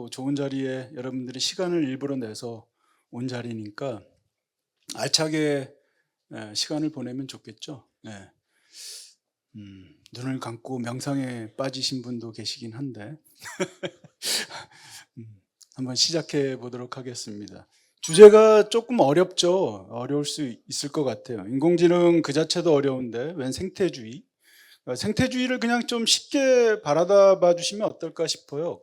또 좋은 자리에 여러분들이 시간을 일부러 내서 온 자리니까 알차게 시간을 보내면 좋겠죠. 네. 눈을 감고 명상에 빠지신 분도 계시긴 한데 한번 시작해 보도록 하겠습니다. 주제가 조금 어렵죠. 어려울 수 있을 것 같아요. 인공지능 그 자체도 어려운데 웬 생태주의? 생태주의를 그냥 좀 쉽게 바라다 봐 주시면 어떨까 싶어요.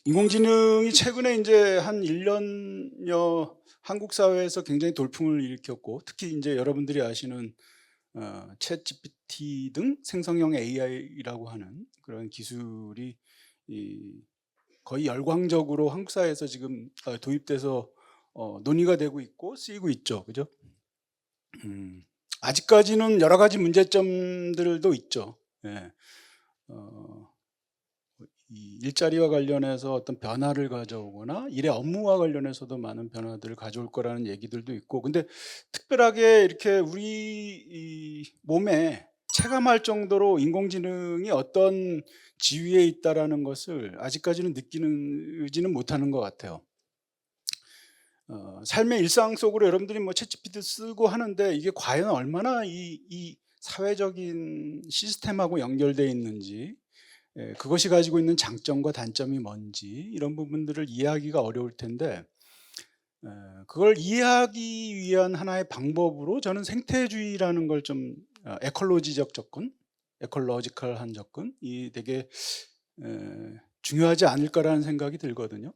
인공지능이 최근에 이제 한 1년여 한국 사회에서 굉장히 돌풍을 일으켰고, 특히 이제 여러분들이 아시는 챗GPT 등 생성형 AI라고 하는 그런 기술이 거의 열광적으로 한국 사회에서 지금 도입돼서 논의가 되고 있고 쓰이고 있죠. 그죠? 아직까지는 여러 가지 문제점들도 있죠. 예. 이 일자리와 관련해서 어떤 변화를 가져오거나 일의 업무와 관련해서도 많은 변화들을 가져올 거라는 얘기들도 있고, 근데 특별하게 이렇게 우리 이 몸에 체감할 정도로 인공지능이 어떤 지위에 있다라는 것을 아직까지는 느끼지는 못하는 것 같아요. 삶의 일상 속으로 여러분들이 뭐 챗GPT 쓰고 하는데 이게 과연 얼마나 이 사회적인 시스템하고 연결되어 있는지, 그것이 가지고 있는 장점과 단점이 뭔지 이런 부분들을 이해하기가 어려울 텐데, 그걸 이해하기 위한 하나의 방법으로 저는 생태주의라는 걸 좀 에콜로지적 접근, 에콜로지컬한 접근이 되게 중요하지 않을까라는 생각이 들거든요.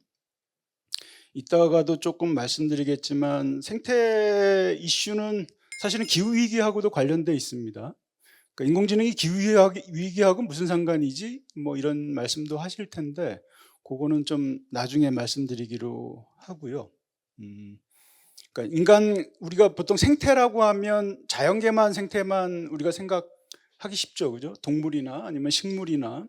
이따가도 조금 말씀드리겠지만 생태 이슈는 사실은 기후 위기하고도 관련돼 있습니다. 그러니까 인공지능이 기후 위기하고 무슨 상관이지? 뭐 이런 말씀도 하실 텐데 그거는 좀 나중에 말씀드리기로 하고요. 그러니까 우리가 보통 생태라고 하면 자연계만 생태만 우리가 생각하기 쉽죠, 그죠? 동물이나 아니면 식물이나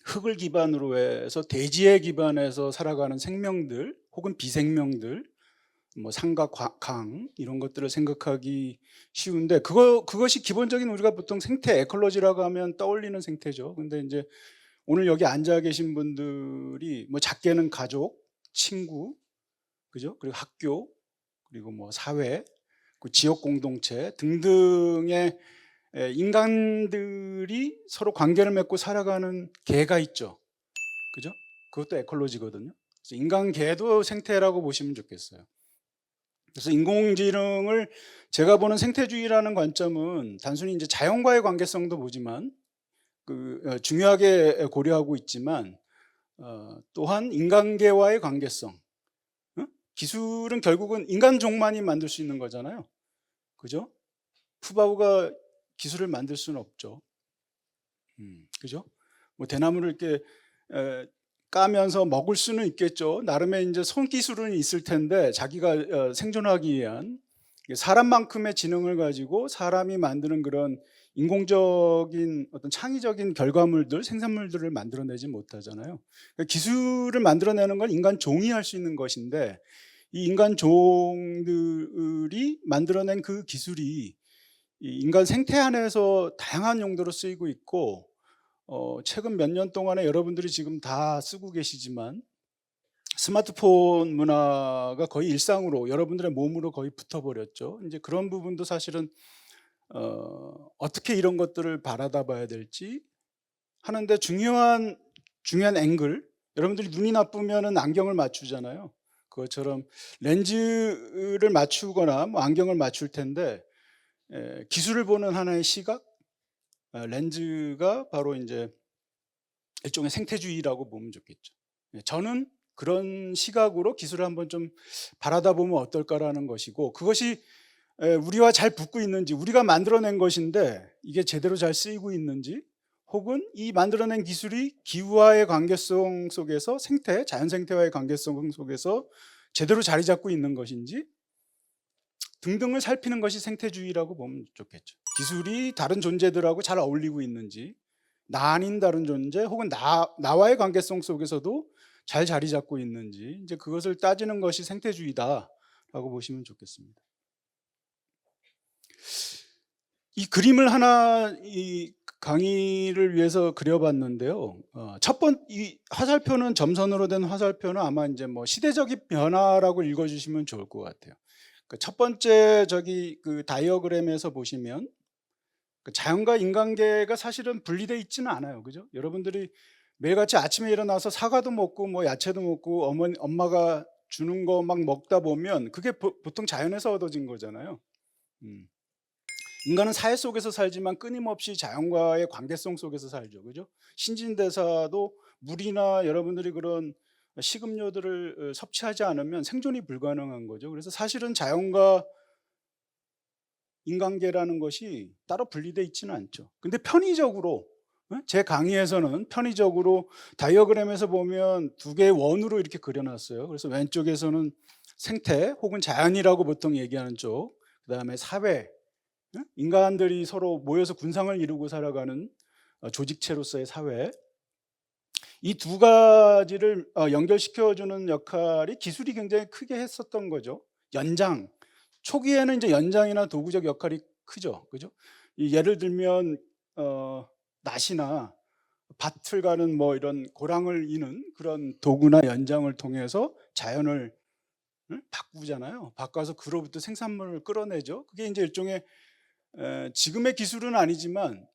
흙을 기반으로 해서 대지에 기반해서 살아가는 생명들 혹은 비생명들, 뭐 산과 강 이런 것들을 생각하기 쉬운데, 그것이 기본적인 우리가 보통 생태 에콜로지라고 하면 떠올리는 생태죠. 근데 이제 오늘 여기 앉아 계신 분들이 뭐 작게는 가족, 친구, 그죠? 그리고 학교, 그리고 뭐 사회, 그 지역 공동체 등등의 인간들이 서로 관계를 맺고 살아가는 개가 있죠. 그죠? 그것도 에콜로지거든요. 그래서 인간계도 생태라고 보시면 좋겠어요. 그래서 인공지능을 제가 보는 생태주의라는 관점은 단순히 이제 자연과의 관계성도 보지만 중요하게 고려하고 있지만 또한 인간계와의 관계성. 기술은 결국은 인간종만이 만들 수 있는 거잖아요. 그죠? 푸바오가 기술을 만들 수는 없죠. 그죠? 뭐 대나무를 이렇게 까면서 먹을 수는 있겠죠. 나름의 이제 손기술은 있을 텐데 자기가 생존하기 위한 사람만큼의 지능을 가지고 사람이 만드는 그런 인공적인 어떤 창의적인 결과물들, 생산물들을 만들어내지 못하잖아요. 그러니까 기술을 만들어내는 건 인간 종이 할 수 있는 것인데, 이 인간 종들이 만들어낸 그 기술이 이 인간 생태 안에서 다양한 용도로 쓰이고 있고, 최근 몇 년 동안에 여러분들이 지금 다 쓰고 계시지만 스마트폰 문화가 거의 일상으로 여러분들의 몸으로 거의 붙어버렸죠. 이제 그런 부분도 사실은 어떻게 이런 것들을 바라다 봐야 될지 하는데 중요한 앵글, 여러분들이 눈이 나쁘면은 안경을 맞추잖아요. 그것처럼 렌즈를 맞추거나 뭐 안경을 맞출 텐데, 기술을 보는 하나의 시각, 렌즈가 바로 이제 일종의 생태주의라고 보면 좋겠죠. 저는 그런 시각으로 기술을 한번 좀 바라다 보면 어떨까라는 것이고, 그것이 우리와 잘 붙고 있는지, 우리가 만들어낸 것인데 이게 제대로 잘 쓰이고 있는지, 혹은 이 만들어낸 기술이 기후와의 관계성 속에서 자연 생태와의 관계성 속에서 제대로 자리 잡고 있는 것인지 등등을 살피는 것이 생태주의라고 보면 좋겠죠. 기술이 다른 존재들하고 잘 어울리고 있는지, 나 아닌 다른 존재 혹은 나와의 관계성 속에서도 잘 자리 잡고 있는지, 이제 그것을 따지는 것이 생태주의다라고 보시면 좋겠습니다. 이 그림을 하나 강의를 위해서 그려 봤는데요. 이 화살표는 점선으로 된 화살표는 아마 인제 뭐 시대적인 변화라고 읽어 주시면 좋을 것 같아요. 그 첫 번째 그 다이어그램에서 보시면 그 자연과 인간계가 사실은 분리돼 있지는 않아요. 그죠? 여러분들이 매일같이 아침에 일어나서 사과도 먹고 뭐 야채도 먹고 엄마가 주는 거 막 먹다 보면 그게 보통 자연에서 얻어진 거잖아요. 음. 인간은 사회 속에서 살지만 끊임없이 자연과의 관계성 속에서 살죠. 그죠? 신진대사도 물이나 여러분들이 그런 식음료들을 섭취하지 않으면 생존이 불가능한 거죠. 그래서 사실은 자연과 인간계라는 것이 따로 분리되어 있지는 않죠. 근데 편의적으로 제 강의에서는 편의적으로 다이어그램에서 보면 두 개의 원으로 이렇게 그려 놨어요. 그래서 왼쪽에서는 생태 혹은 자연이라고 보통 얘기하는 쪽, 그다음에 사회, 인간들이 서로 모여서 군상을 이루고 살아가는 조직체로서의 사회, 이 두 가지를 연결시켜 주는 역할이 기술이 굉장히 크게 했었던 거죠. 연장, 초기에는 이제 연장이나 도구적 역할이 크죠. 그죠? 예를 들면 낫이나 밭을 가는 뭐 이런 고랑을 이는 그런 도구나 연장을 통해서 자연을 바꾸잖아요. 바꿔서 그로부터 생산물을 끌어내죠. 그게 이제 일종의 지금의 기술은 아니지만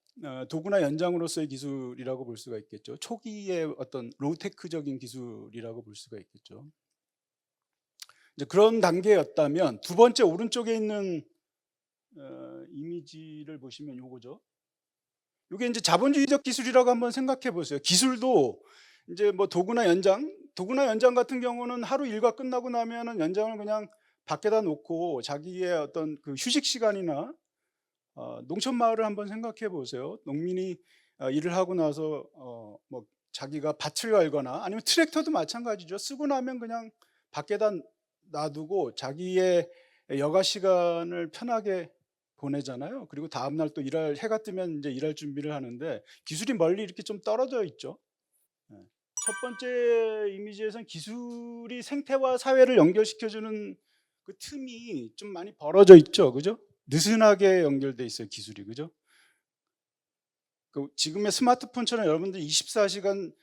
도구나 연장으로서의 기술이라고 볼 수가 있겠죠. 초기의 어떤 로우테크적인 기술이라고 볼 수가 있겠죠. 이제 그런 단계였다면 두 번째 오른쪽에 있는 이미지를 보시면 요거죠. 요게 이제 자본주의적 기술이라고 한번 생각해 보세요. 기술도 이제 뭐 도구나 연장 같은 경우는 하루 일과 끝나고 나면은 연장을 그냥 밖에다 놓고 자기의 어떤 그 휴식 시간이나 농촌 마을을 한번 생각해 보세요. 농민이 일을 하고 나서 뭐 자기가 밭을 갈거나 아니면 트랙터도 마찬가지죠. 쓰고 나면 그냥 밖에다 놔두고 자기의 여가 시간을 편하게 보내잖아요. 그리고 다음 날 또 해가 뜨면 이제 일할 준비를 하는데 기술이 멀리 이렇게 좀 떨어져 있죠. 예. 첫 번째 이미지에서는 기술이 생태와 사회를 연결시켜 주는 그 틈이 좀 많이 벌어져 있죠. 그죠? 느슨하게 연결돼 있어요, 기술이. 그죠? 그 지금의 스마트폰처럼 여러분들 24시간,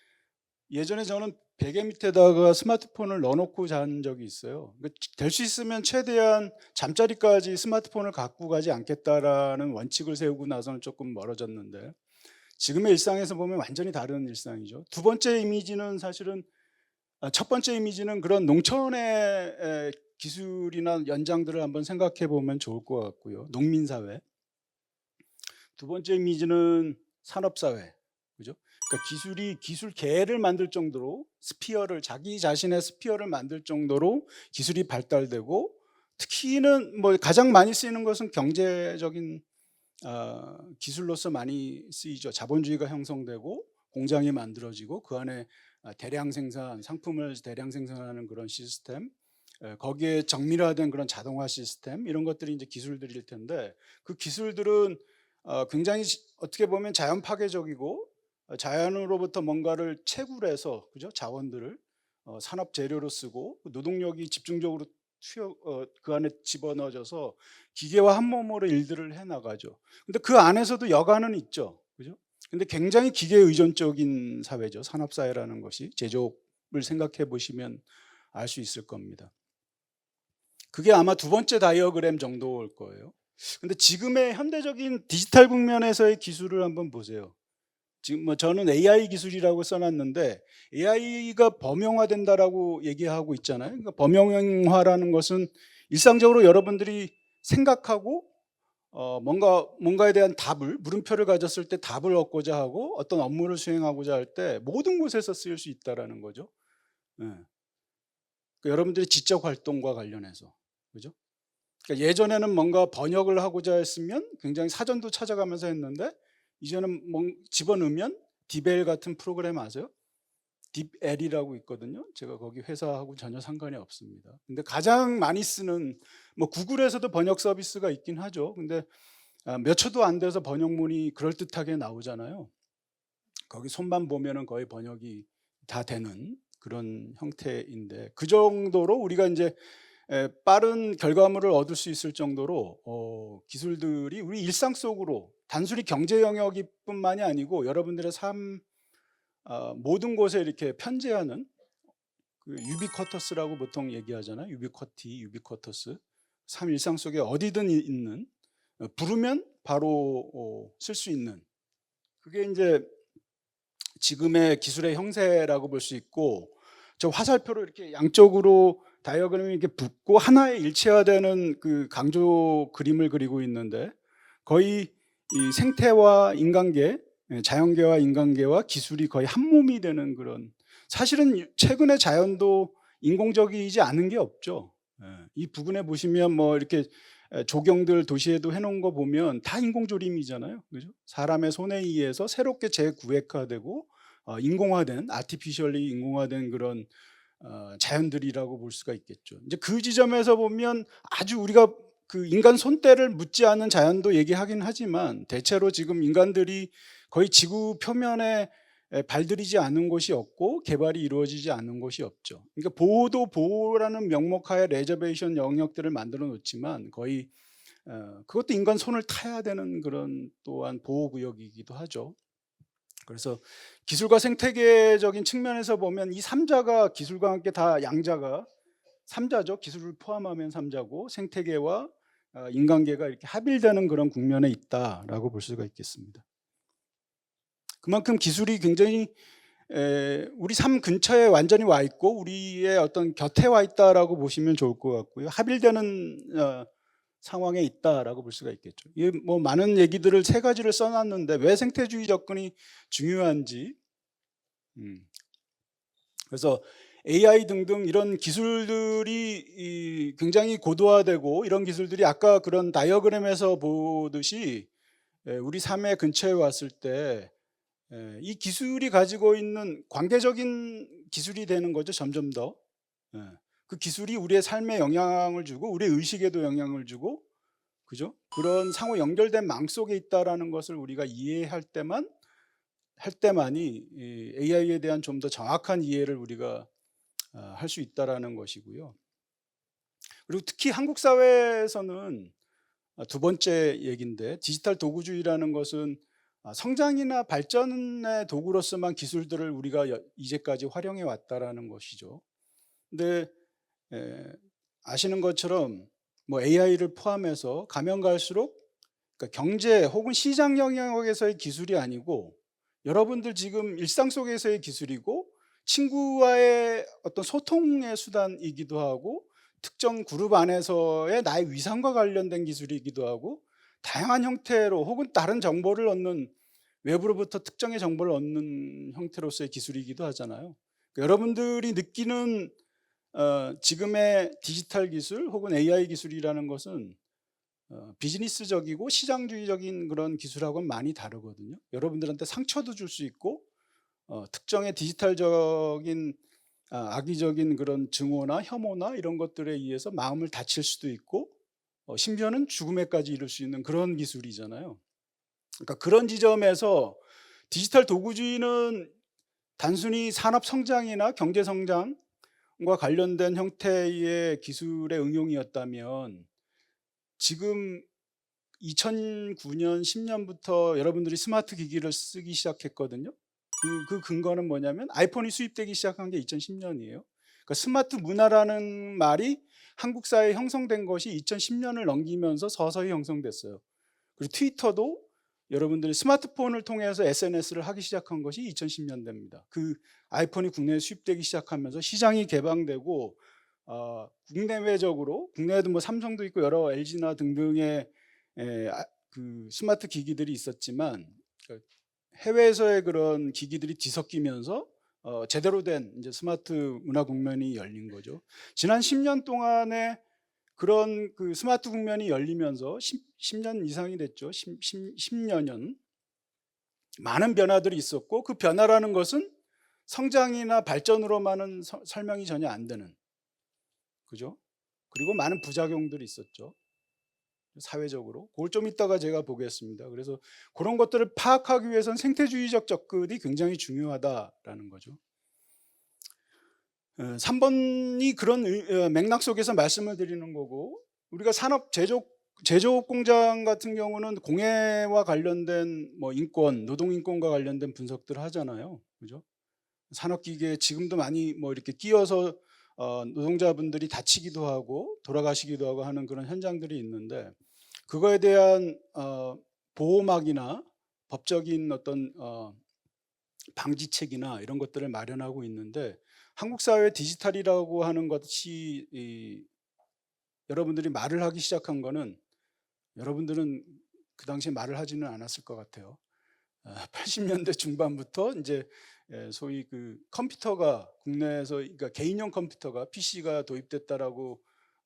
예전에 저는 베개 밑에다가 스마트폰을 넣어 놓고 잔 적이 있어요. 될 수 있으면 최대한 잠자리까지 스마트폰을 갖고 가지 않겠다라는 원칙을 세우고 나서는 조금 멀어졌는데 지금의 일상에서 보면 완전히 다른 일상이죠. 두 번째 이미지는 사실은 첫 번째 이미지는 그런 농촌의 기술이나 연장들을 한번 생각해 보면 좋을 것 같고요. 농민 사회. 두 번째 이미지는 산업 사회. 그죠? 그러니까 기술계를 만들 정도로 자기 자신의 스피어를 만들 정도로 기술이 발달되고, 특히는 뭐 가장 많이 쓰이는 것은 경제적인 기술로서 많이 쓰이죠. 자본주의가 형성되고 공장이 만들어지고 그 안에 상품을 대량 생산하는 그런 시스템, 거기에 정밀화된 그런 자동화 시스템, 이런 것들이 이제 기술들일 텐데, 그 기술들은 굉장히 어떻게 보면 자연 파괴적이고 자연으로부터 뭔가를 채굴해서, 그죠? 자원들을 산업 재료로 쓰고 노동력이 집중적으로 그 안에 집어넣어져서 기계와 한 몸으로 일들을 해 나가죠. 근데 그 안에서도 여가는 있죠. 그죠? 근데 굉장히 기계 의존적인 사회죠. 산업 사회라는 것이. 제조업을 생각해 보시면 알 수 있을 겁니다. 그게 아마 두 번째 다이어그램 정도일 거예요. 근데 지금의 현대적인 디지털 국면에서의 기술을 한번 보세요. 지금 뭐 저는 AI 기술이라고 써 놨는데 AI가 범용화된다라고 얘기하고 있잖아요. 그러니까 범용화라는 것은 일상적으로 여러분들이 생각하고 뭔가에 대한 물음표를 가졌을 때 답을 얻고자 하고 어떤 업무를 수행하고자 할 때 모든 곳에서 쓰일 수 있다라는 거죠. 예. 그러니까 여러분들의 지적 활동과 관련해서. 그죠? 그러니까 예전에는 뭔가 번역을 하고자 했으면 굉장히 사전도 찾아가면서 했는데, 이제는 집어넣으면 디벨 같은 프로그램 아세요? 딥L이라고 있거든요. 제가 거기 회사하고 전혀 상관이 없습니다. 근데 가장 많이 쓰는, 뭐 구글에서도 번역 서비스가 있긴 하죠. 근데 몇 초도 안 돼서 번역문이 그럴듯하게 나오잖아요. 거기 손만 보면은 거의 번역이 다 되는 그런 형태인데, 그 정도로 우리가 이제 빠른 결과물을 얻을 수 있을 정도로 기술들이 우리 일상 속으로 단순히 경제 영역이 뿐만이 아니고 여러분들의 삶 모든 곳에 이렇게 편재하는 그 유비쿼터스라고 보통 얘기하잖아요. 유비쿼티, 유비쿼터스. 삶 일상 속에 어디든 있는 부르면 바로 쓸 수 있는 그게 인제 지금의 기술의 형세라고 볼 수 있고 저 화살표로 이렇게 양쪽으로 다이어그램이 이렇게 붙고 하나의 일체화되는 그 강조 그림을 그리고 있는데 거의 이 생태와 인간계, 자연계와 인간계와 기술이 거의 한 몸이 되는 그런 사실은 최근의 자연도 인공적이지 않은 게 없죠. 예. 이 부근에 보시면 뭐 이렇게 조경들 도시에도 해 놓은 거 보면 다 인공조림이잖아요. 그죠? 사람의 손에 의해서 새롭게 재구획화되고 인공화된 아티피셜리 인공화된 그런 자연들이라고 볼 수가 있겠죠. 이제 그 지점에서 보면 아주 우리가 그 인간 손때를 묻지 않은 자연도 얘기하긴 하지만 대체로 지금 인간들이 거의 지구 표면에 발들이지 않은 곳이 없고 개발이 이루어지지 않은 곳이 없죠. 그러니까 보호도 보호라는 명목하에 레저베이션 영역들을 만들어 놓지만 거의 그것도 인간 손을 타야 되는 그런 또한 보호구역이기도 하죠. 그래서 기술과 생태계적인 측면에서 보면 이 3자가 기술과 함께 다 양자가 3자죠. 기술을 포함하면 3자고 생태계와 인간계가 이렇게 합일되는 그런 국면에 있다라고 볼 수가 있겠습니다. 그만큼 기술이 굉장히 우리 삶 근처에 완전히 와 있고 우리의 어떤 곁에 와 있다라고 보시면 좋을 것 같고요. 합일되는 상황에 있다라고 볼 수가 있겠죠. 이 뭐 많은 얘기들을 세 가지를 써 놨는데 왜 생태주의 접근이 중요한지 그래서 AI 등등 이런 기술들이 굉장히 고도화되고 이런 기술들이 아까 그런 다이어그램에서 보듯이 우리 삶의 근처에 왔을 때 이 기술이 가지고 있는 관계적인 기술이 되는 거죠. 점점 더. 그 기술이 우리의 삶에 영향을 주고 우리의 의식에도 영향을 주고 그죠? 그런 상호 연결된 망 속에 있다라는 것을 우리가 이해할 때만이 이 AI에 대한 좀 더 정확한 이해를 우리가 할 수 있다라는 것이고요. 그리고 특히 한국 사회에서는 두 번째 얘기인데 디지털 도구주의라는 것은 성장이나 발전의 도구로서만 기술들을 우리가 이제까지 활용해 왔다라는 것이죠. 근데 아시는 것처럼 뭐 AI를 포함해서 가면 갈수록 그러니까 경제 혹은 시장 영역에서의 기술이 아니고 여러분들 지금 일상 속에서의 기술이고 친구와의 어떤 소통의 수단이기도 하고 특정 그룹 안에서의 나의 위상과 관련된 기술이기도 하고 다양한 형태로 혹은 다른 정보를 얻는 외부로부터 특정의 정보를 얻는 형태로서의 기술이기도 하잖아요. 그러니까 여러분들이 느끼는 지금의 디지털 기술 혹은 AI 기술이라는 것은 비즈니스적이고 시장주의적인 그런 기술하고는 많이 다르거든요. 여러분들한테 상처도 줄 수 있고 특정의 디지털적인 악의적인 그런 증오나 혐오나 이런 것들에 의해서 마음을 다칠 수도 있고 심지어는 죽음에까지 이를 수 있는 그런 기술이잖아요. 그러니까 그런 지점에서 디지털 도구주의는 단순히 산업 성장이나 경제 성장과 관련된 형태의 기술의 응용이었다면 지금 2009년 10 년부터 여러분들이 스마트 기기를 쓰기 시작했거든요. 그 근거는 뭐냐면 아이폰이 수입되기 시작한 게 2010 년이에요. 그러니까 스마트 문화라는 말이 한국 사회에 형성된 것이 2010 년을 넘기면서 서서히 형성됐어요. 그리고 트위터도 여러분들이 스마트폰을 통해서 SNS를 하기 시작한 것이 2010 년대입니다. 그 아이폰이 국내에 수입되기 시작하면서 시장이 개방되고 국내외적으로 국내에도 뭐 삼성도 있고 여러 LG나 등등의 그 스마트 기기들이 있었지만 해외에서의 그런 기기들이 뒤섞이면서 제대로 된 이제 스마트 문화 국면이 열린 거죠. 지난 10년 동안에 그런 그 스마트 국면이 열리면서 10 년 이상이 됐죠. 10여 년. 많은 변화들이 있었고 그 변화라는 것은 성장이나 발전으로만은 설명이 전혀 안 되는 그죠? 그리고 많은 부작용들이 있었죠. 사회적으로. 그걸 좀 이따가 제가 보겠습니다. 그래서 그런 것들을 파악하기 위해서는 생태주의적 접근이 굉장히 중요하다라는 거죠. 3번이 그런 맥락 속에서 말씀을 드리는 거고 우리가 산업 제조 제조업 공장 같은 경우는 공해와 관련된 뭐 인권, 노동 인권과 관련된 분석들을 하잖아요. 그죠? 산업기계에 지금도 많이 뭐 이렇게 끼어서 노동자분들이 다치기도 하고 돌아가시기도 하고 하는 그런 현장들이 있는데, 그거에 대한 보호막이나 법적인 어떤 방지책이나 이런 것들을 마련하고 있는데, 한국 사회 디지털이라고 하는 것이 여러분들이 말을 하기 시작한 거는, 여러분들은 그 당시에 말을 하지는 않았을 것 같아요. 80년대 중반부터 이제 소위 그 컴퓨터가 국내에서, 그러니까 개인용 컴퓨터가 PC가 도입됐다라고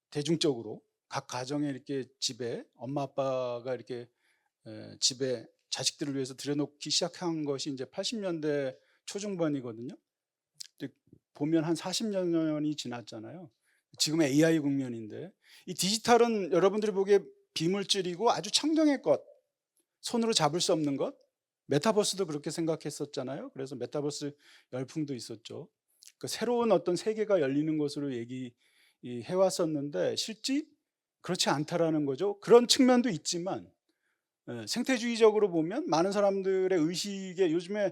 대중적으로 각 가정에 이렇게 집에 엄마 아빠가 이렇게 집에 자식들을 위해서 들여놓기 시작한 것이 이제 80년대 초중반이거든요. 근데 보면 한 40년이 지났잖아요. 지금의 AI 국면인데, 이 디지털은 여러분들이 보기에 비물질이고 아주 청정의 것, 손으로 잡을 수 없는 것. 메타버스도 그렇게 생각했었잖아요. 그래서 메타버스 열풍도 있었죠. 그 새로운 어떤 세계가 열리는 것으로 얘기해 왔었는데, 실제 그렇지 않다라는 거죠. 그런 측면도 있지만 생태주의적으로 보면 많은 사람들의 의식에 요즘에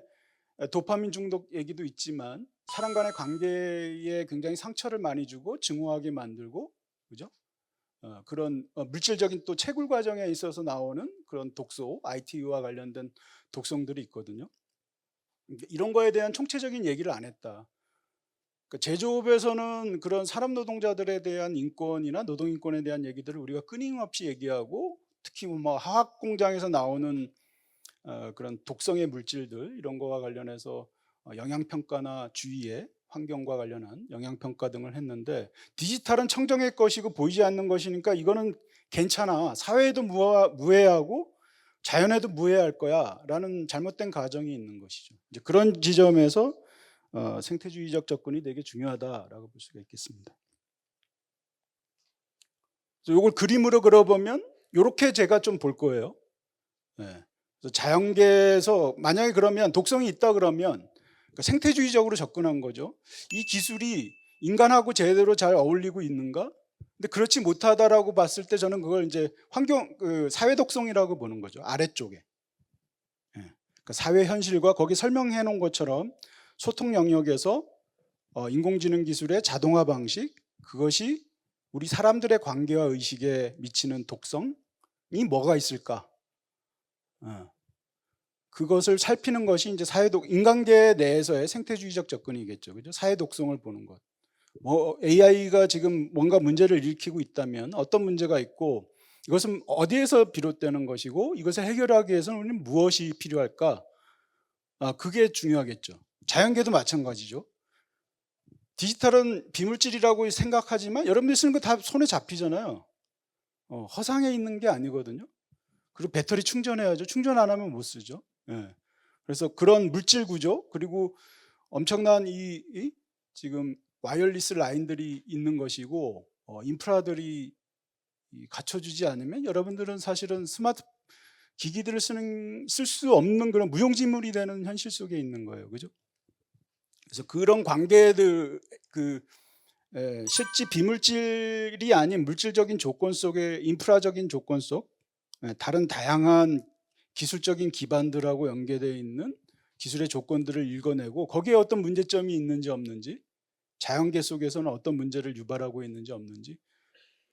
도파민 중독 얘기도 있지만, 사람 간의 관계에 굉장히 상처를 많이 주고 증오하게 만들고, 그죠? 그런 물질적인 또 채굴 과정에 있어서 나오는 그런 독소, IT와 관련된 독성들이 있거든요. 이런 거에 대한 총체적인 얘기를 안 했다. 그러니까 제조업에서는 그런 산업 노동자들에 대한 인권이나 노동 인권에 대한 얘기들을 우리가 끊임없이 얘기하고, 특히 뭐 화학 공장에서 나오는 그런 독성의 물질들, 이런 거와 관련해서 영양평가나 주위의 환경과 관련한 영양평가 등을 했는데, 디지털은 청정의 것이고 보이지 않는 것이니까 이거는 괜찮아, 사회에도 무해하고 자연에도 무해할 거야 라는 잘못된 가정이 있는 것이죠. 이제 그런 지점에서 생태주의적 접근이 되게 중요하다라고 볼 수가 있겠습니다. 이걸 그림으로 그려보면 이렇게 제가 좀 볼 거예요. 네. 그래서 자연계에서 만약에 그러면 독성이 있다 그러면 그러니까 생태주의적으로 접근한 거죠. 이 기술이 인간하고 제대로 잘 어울리고 있는가? 근데 그렇지 못하다라고 봤을 때 저는 그걸 이제 환경 사회 독성이라고 보는 거죠. 아래쪽에. 예. 그러니까 사회 현실과 거기 설명해 놓은 것처럼 소통 영역에서 인공지능 기술의 자동화 방식, 그것이 우리 사람들의 관계와 의식에 미치는 독성이 뭐가 있을까? 그것을 살피는 것이 이제 인간계 내에서의 생태주의적 접근이겠죠. 그죠? 사회 독성을 보는 것. 뭐 AI가 지금 뭔가 문제를 일으키고 있다면 어떤 문제가 있고, 이것은 어디에서 비롯되는 것이고, 이것을 해결하기 위해서는 우리는 무엇이 필요할까? 그게 중요하겠죠. 자연계도 마찬가지죠. 디지털은 비물질이라고 생각하지만 여러분들이 쓰는 거 다 손에 잡히잖아요. 허상에 있는 게 아니거든요. 그리고 배터리 충전해야죠. 충전 안 하면 못 쓰죠. 예. 그래서 그런 물질 구조, 그리고 엄청난 지금 와이어리스 라인들이 있는 것이고, 인프라들이 갖춰주지 않으면 여러분들은 사실은 스마트 기기들을 쓸 수 없는 그런 무용지물이 되는 현실 속에 있는 거예요. 그죠? 그래서 그런 관계들, 실제 비물질이 아닌 물질적인 조건 속에, 인프라적인 조건 속 다른 다양한 기술적인 기반들하고 연계되어 있는 기술의 조건들을 읽어내고, 거기에 어떤 문제점이 있는지 없는지, 자연계 속에서는 어떤 문제를 유발하고 있는지 없는지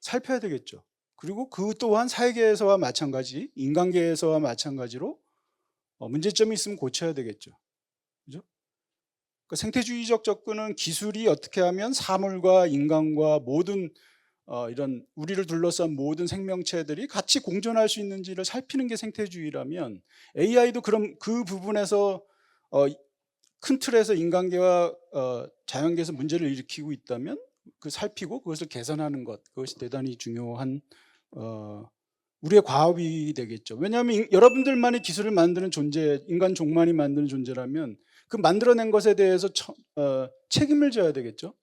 살펴야 되겠죠. 그리고 그 또한 사회계에서와 마찬가지, 인간계에서와 마찬가지로 문제점이 있으면 고쳐야 되겠죠. 그죠? 그러니까 생태주의적 접근은 기술이 어떻게 하면 사물과 인간과 모든 이런 우리를 둘러싼 모든 생명체들이 같이 공존할 수 있는지를 살피는 게 생태주의라면, AI도 그럼 그 부분에서 큰 틀에서 인간계와 자연계에서 문제를 일으키고 있다면 살피고 그것을 개선하는 것, 그것이 대단히 중요한 우리의 과업이 되겠죠. 왜냐하면 여러분들만이 기술을 만드는 존재, 인간 종만이 만드는 존재라면 그 만들어낸 것에 대해서 책임을 져야 되겠죠.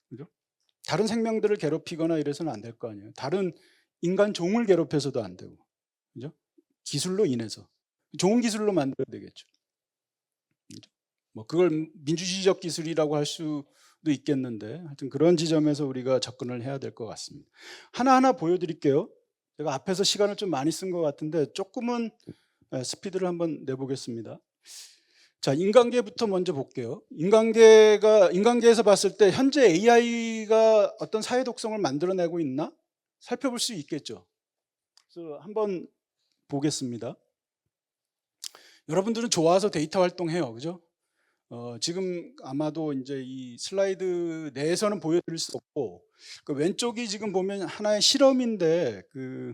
그죠? 다른 생명들을 괴롭히거나 이래서는 안 될 거 아니에요. 다른 인간 종을 괴롭혀서도 안 되고, 그죠? 기술로 인해서 좋은 기술로 만들어야 되겠죠. 그죠? 뭐 그걸 민주주의적 기술이라고 할 수도 있겠는데, 하여튼 그런 지점에서 우리가 접근을 해야 될 것 같습니다. 하나하나 보여드릴게요. 제가 앞에서 시간을 좀 많이 쓴 것 같은데 조금은 스피드를 한번 내보겠습니다. 자, 인간계부터 먼저 볼게요. 인간계에서 봤을 때 현재 AI가 어떤 사회 독성을 만들어내고 있나 살펴볼 수 있겠죠. 그래서 한번 보겠습니다. 여러분들은 좋아서 데이터 활동해요, 그죠? 지금 아마도 이제 이 슬라이드 내에서는 보여드릴 수 없고, 그 왼쪽이 지금 보면 하나의 실험인데, 그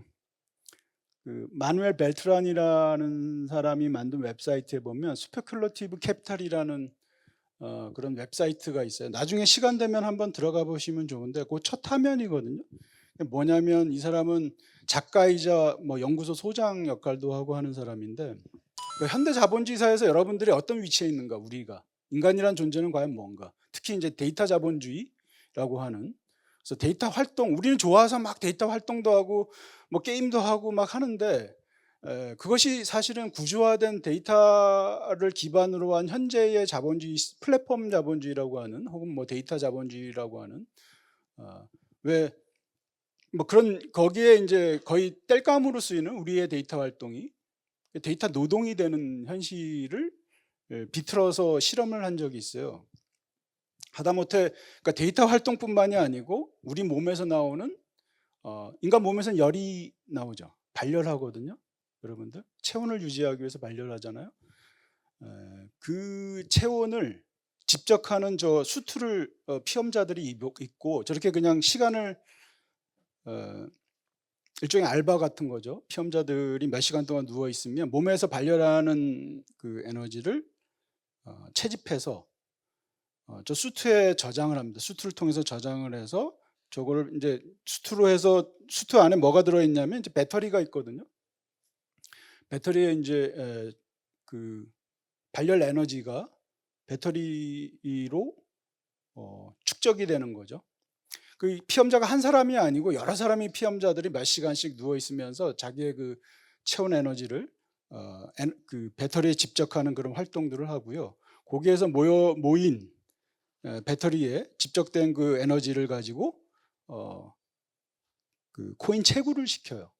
마누엘 벨트란이라는 사람이 만든 웹사이트에 보면 스페큘러티브 캐피탈이라는 그런 웹사이트가 있어요. 나중에 시간 되면 한번 들어가 보시면 좋은데, 그 첫 화면이거든요. 뭐냐면 이 사람은 작가이자 뭐 연구소 소장 역할도 하고 하는 사람인데, 그 현대 자본주의 사회에서 여러분들이 어떤 위치에 있는가, 우리가 인간이란 존재는 과연 뭔가, 특히 이제 데이터 자본주의라고 하는, 그래서 데이터 활동, 우리는 좋아서 막 데이터 활동도 하고 뭐 게임도 하고 막 하는데, 그것이 사실은 구조화된 데이터를 기반으로 한 현재의 자본주의, 플랫폼 자본주의라고 하는, 혹은 뭐 데이터 자본주의라고 하는, 왜 뭐 그런, 거기에 이제 거의 땔감으로 쓰이는 우리의 데이터 활동이 데이터 노동이 되는 현실을 비틀어서 실험을 한 적이 있어요. 하다못해 그러니까 데이터 활동뿐만이 아니고 우리 몸에서 나오는, 인간 몸에서는 열이 나오죠. 발열하거든요. 여러분들 체온을 유지하기 위해서 발열하잖아요. 그 체온을 집적하는 저 수트를 피험자들이 입고 저렇게 그냥 시간을, 일종의 알바 같은 거죠. 피험자들이 몇 시간 동안 누워 있으면 몸에서 발열하는 그 에너지를 채집해서 저 수트에 저장을 합니다. 수트를 통해서 저장을 해서 저거를 이제 수트로 해서, 수트 안에 뭐가 들어 있냐면 이제 배터리가 있거든요. 배터리에 이제 그 발열 에너지가 배터리로 축적이 되는 거죠. 그 피험자가 한 사람이 아니고 여러 사람이, 피험자들이 몇 시간씩 누워 있으면서 자기의 그 체온 에너지를 그 배터리에 집적하는 그런 활동들을 하고요. 거기에서 모인 배터리에 집적된 그 에너지를 가지고 그 코인 채굴을 시켜요.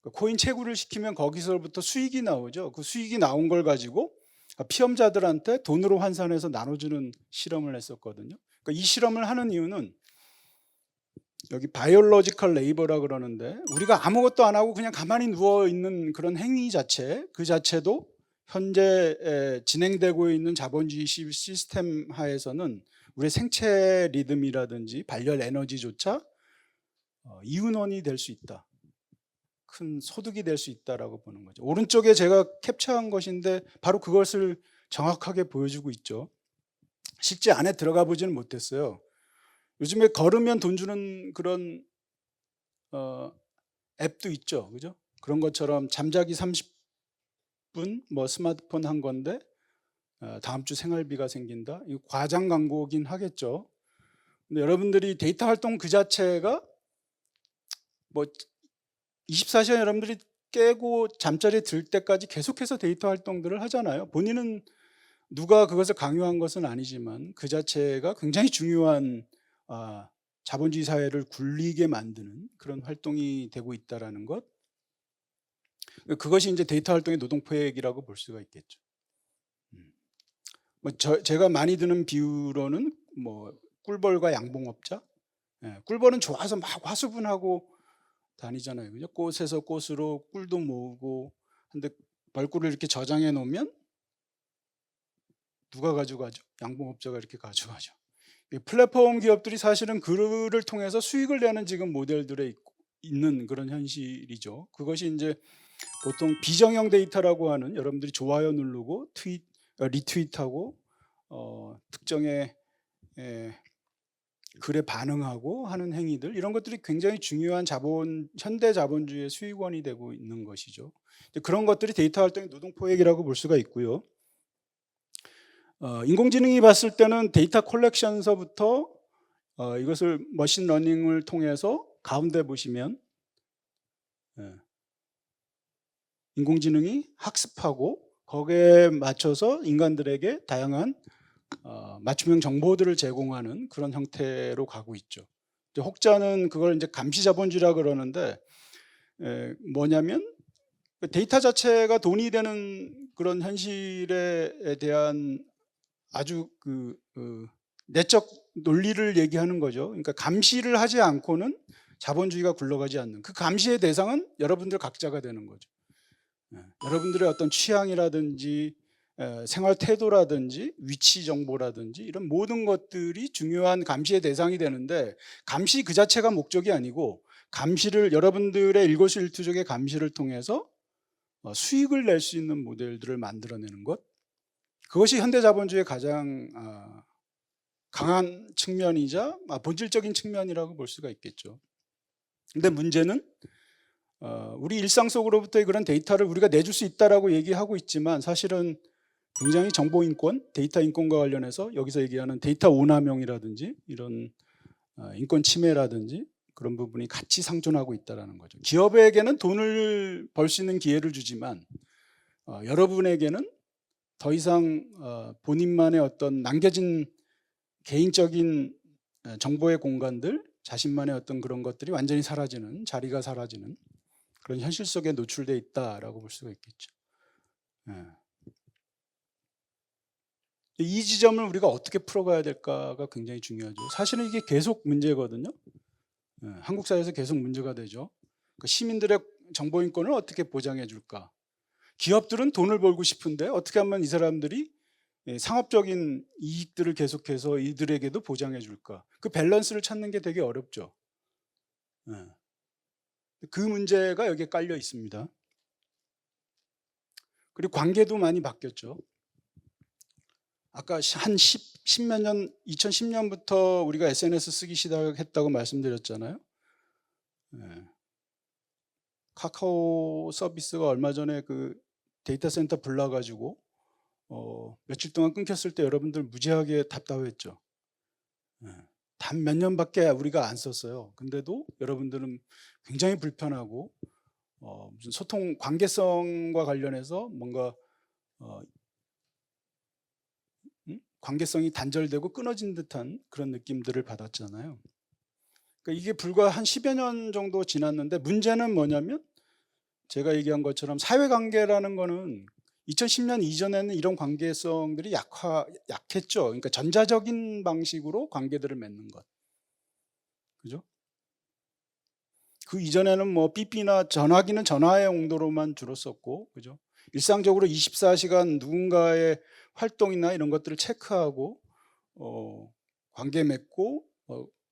그 코인 채굴을 시키면 거기서부터 수익이 나오죠. 그 수익이 나온 걸 가지고 피험자들한테 돈으로 환산해서 나눠주는 실험을 했었거든요. 그러니까 이 실험을 하는 이유는, 여기 바이올로지컬 레이버라 그러는데, 우리가 아무것도 안 하고 그냥 가만히 누워 있는 그런 행위 자체, 그 자체도 현재 진행되고 있는 자본주의 시스템 하에서는 우리의 생체 리듬이라든지 발열 에너지조차 이윤원이 될 수 있다, 큰 소득이 될 수 있다라고 보는 거죠. 오른쪽에 제가 캡처한 것인데 바로 그것을 정확하게 보여주고 있죠. 실제 안에 들어가 보지는 못했어요. 요즘에 걸으면 돈 주는 그런 앱도 있죠, 그죠? 그런 것처럼 잠자기 30분 뭐 스마트폰 한 건데 다음 주 생활비가 생긴다. 이거 과장 광고긴 하겠죠. 근데 여러분들이 데이터 활동 그 자체가 뭐 24시간 여러분들이 깨고 잠자리에 들 때까지 계속해서 데이터 활동들을 하잖아요. 본인은 누가 그것을 강요한 것은 아니지만 그 자체가 굉장히 중요한 자본주의 사회를 굴리게 만드는 그런 활동이 되고 있다라는 것. 그것이 이제 데이터 활동의 노동포획이라고 볼 수가 있겠죠. 뭐 제가 많이 드는 비유로는 뭐 꿀벌과 양봉업자. 꿀벌은 좋아서 막 화수분하고 다니잖아요, 그죠? 꽃에서 꽃으로 꿀도 모으고. 근데 벌꿀을 이렇게 저장해 놓으면 누가 가져가죠? 양봉업자가 이렇게 가져가죠. 플랫폼 기업들이 사실은 그를 통해서 수익을 내는 지금 모델들에 있는 그런 현실이죠. 그것이 이제 보통 비정형 데이터라고 하는, 여러분들이 좋아요 누르고 리트윗하고 특정의 글에 반응하고 하는 행위들, 이런 것들이 굉장히 중요한 현대 자본주의의 수익원이 되고 있는 것이죠. 그런 것들이 데이터 활동의 노동포획이라고 볼 수가 있고요. 인공지능이 봤을 때는 데이터 컬렉션서부터 이것을 머신러닝을 통해서 가운데 보시면 인공지능이 학습하고 거기에 맞춰서 인간들에게 다양한 맞춤형 정보들을 제공하는 그런 형태로 가고 있죠. 혹자는 그걸 이제 감시 자본주의라 그러는데, 뭐냐면 데이터 자체가 돈이 되는 그런 현실에 대한 아주 내적 논리를 얘기하는 거죠. 그러니까 감시를 하지 않고는 자본주의가 굴러가지 않는, 그 감시의 대상은 여러분들 각자가 되는 거죠. 여러분들의 어떤 취향이라든지 생활 태도라든지 위치 정보라든지 이런 모든 것들이 중요한 감시의 대상이 되는데, 감시 그 자체가 목적이 아니고 감시를, 여러분들의 일거수일투족의 감시를 통해서 수익을 낼 수 있는 모델들을 만들어내는 것, 그것이 현대자본주의의 가장 강한 측면이자 본질적인 측면이라고 볼 수가 있겠죠. 근데 문제는 우리 일상 속으로부터의 그런 데이터를 우리가 내줄 수 있다라고 얘기하고 있지만, 사실은 굉장히 정보인권, 데이터 인권과 관련해서 여기서 얘기하는 데이터 오남용이라든지 이런 인권 침해라든지 그런 부분이 같이 상존하고 있다는 거죠. 기업에게는 돈을 벌 수 있는 기회를 주지만 여러분에게는 더 이상 본인만의 어떤 남겨진 개인적인 정보의 공간들, 자신만의 어떤 그런 것들이 완전히 사라지는, 자리가 사라지는 그런 현실 속에 노출되어 있다라고 볼 수가 있겠죠. 이 지점을 우리가 어떻게 풀어가야 될까가 굉장히 중요하죠. 사실은 이게 계속 문제거든요. 한국 사회에서 계속 문제가 되죠. 시민들의 정보인권을 어떻게 보장해 줄까? 기업들은 돈을 벌고 싶은데 어떻게 하면 이 사람들이 상업적인 이익들을 계속해서 이들에게도 보장해 줄까? 그 밸런스를 찾는 게 되게 어렵죠. 그 문제가 여기에 깔려 있습니다. 그리고 관계도 많이 바뀌었죠. 아까 한 10몇 년, 2010년부터 우리가 SNS 쓰기 시작했다고 말씀드렸잖아요. 카카오 서비스가 얼마 전에 그 데이터 센터 불나가지고 며칠 동안 끊겼을 때 여러분들 무지하게 답답했죠. 단 몇 년밖에 우리가 안 썼어요. 근데도 여러분들은 굉장히 불편하고 무슨 소통 관계성과 관련해서 뭔가 관계성이 단절되고 끊어진 듯한 그런 느낌들을 받았잖아요. 그러니까 이게 불과 한 10여 년 정도 지났는데, 문제는 뭐냐면 제가 얘기한 것처럼 사회관계라는 거는 2010년 이전에는 이런 관계성들이 약했죠. 그러니까 전자적인 방식으로 관계들을 맺는 것. 그죠? 그 이전에는 뭐 삐삐나 전화기는 전화의 용도로만 주로 썼고, 그죠? 일상적으로 24시간 누군가의 활동이나 이런 것들을 체크하고 관계 맺고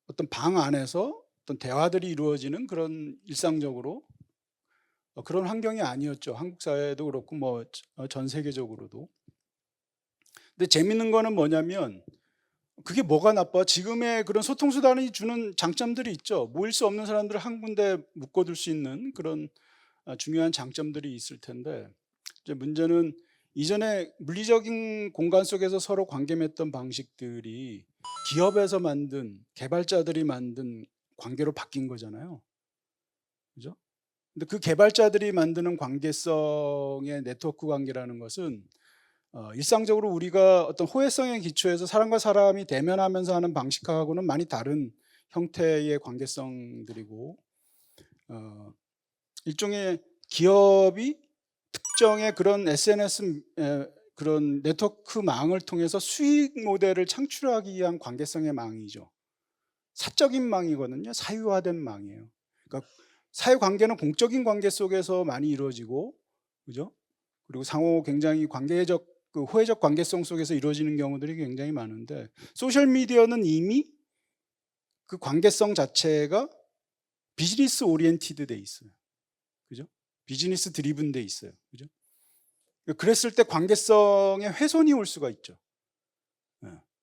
어떤 방 안에서 어떤 대화들이 이루어지는 그런 일상적으로 그런 환경이 아니었죠. 한국 사회도 그렇고 뭐 전 세계적으로도. 근데 재밌는 거는 뭐냐면, 그게 뭐가 나빠? 지금의 그런 소통 수단이 주는 장점들이 있죠. 모일 수 없는 사람들을 한 군데 묶어둘 수 있는 그런 중요한 장점들이 있을 텐데, 이제 문제는 이전에 물리적인 공간 속에서 서로 관계 맺던 방식들이 기업에서 만든, 개발자들이 만든 관계로 바뀐 거잖아요. 그죠? 근데 그 개발자들이 만드는 관계성의 네트워크 관계라는 것은 일상적으로 우리가 어떤 호혜성의 기초에서 사람과 사람이 대면하면서 하는 방식하고는 많이 다른 형태의 관계성들이고, 일종의 기업이 특정의 그런 SNS 그런 네트워크망을 통해서 수익 모델을 창출하기 위한 관계성의 망이죠. 사적인 망이거든요. 사유화된 망이에요. 그러니까 사회관계는 공적인 관계 속에서 많이 이루어지고, 그죠? 그리고 상호 굉장히 관계적, 호혜적 관계성 속에서 이루어지는 경우들이 굉장히 많은데, 소셜 미디어는 이미 그 관계성 자체가 비즈니스 오리엔티드 돼 있어요. 그죠? 비즈니스 드리븐 돼 있어요. 그죠? 그랬을 때 관계성에 훼손이 올 수가 있죠.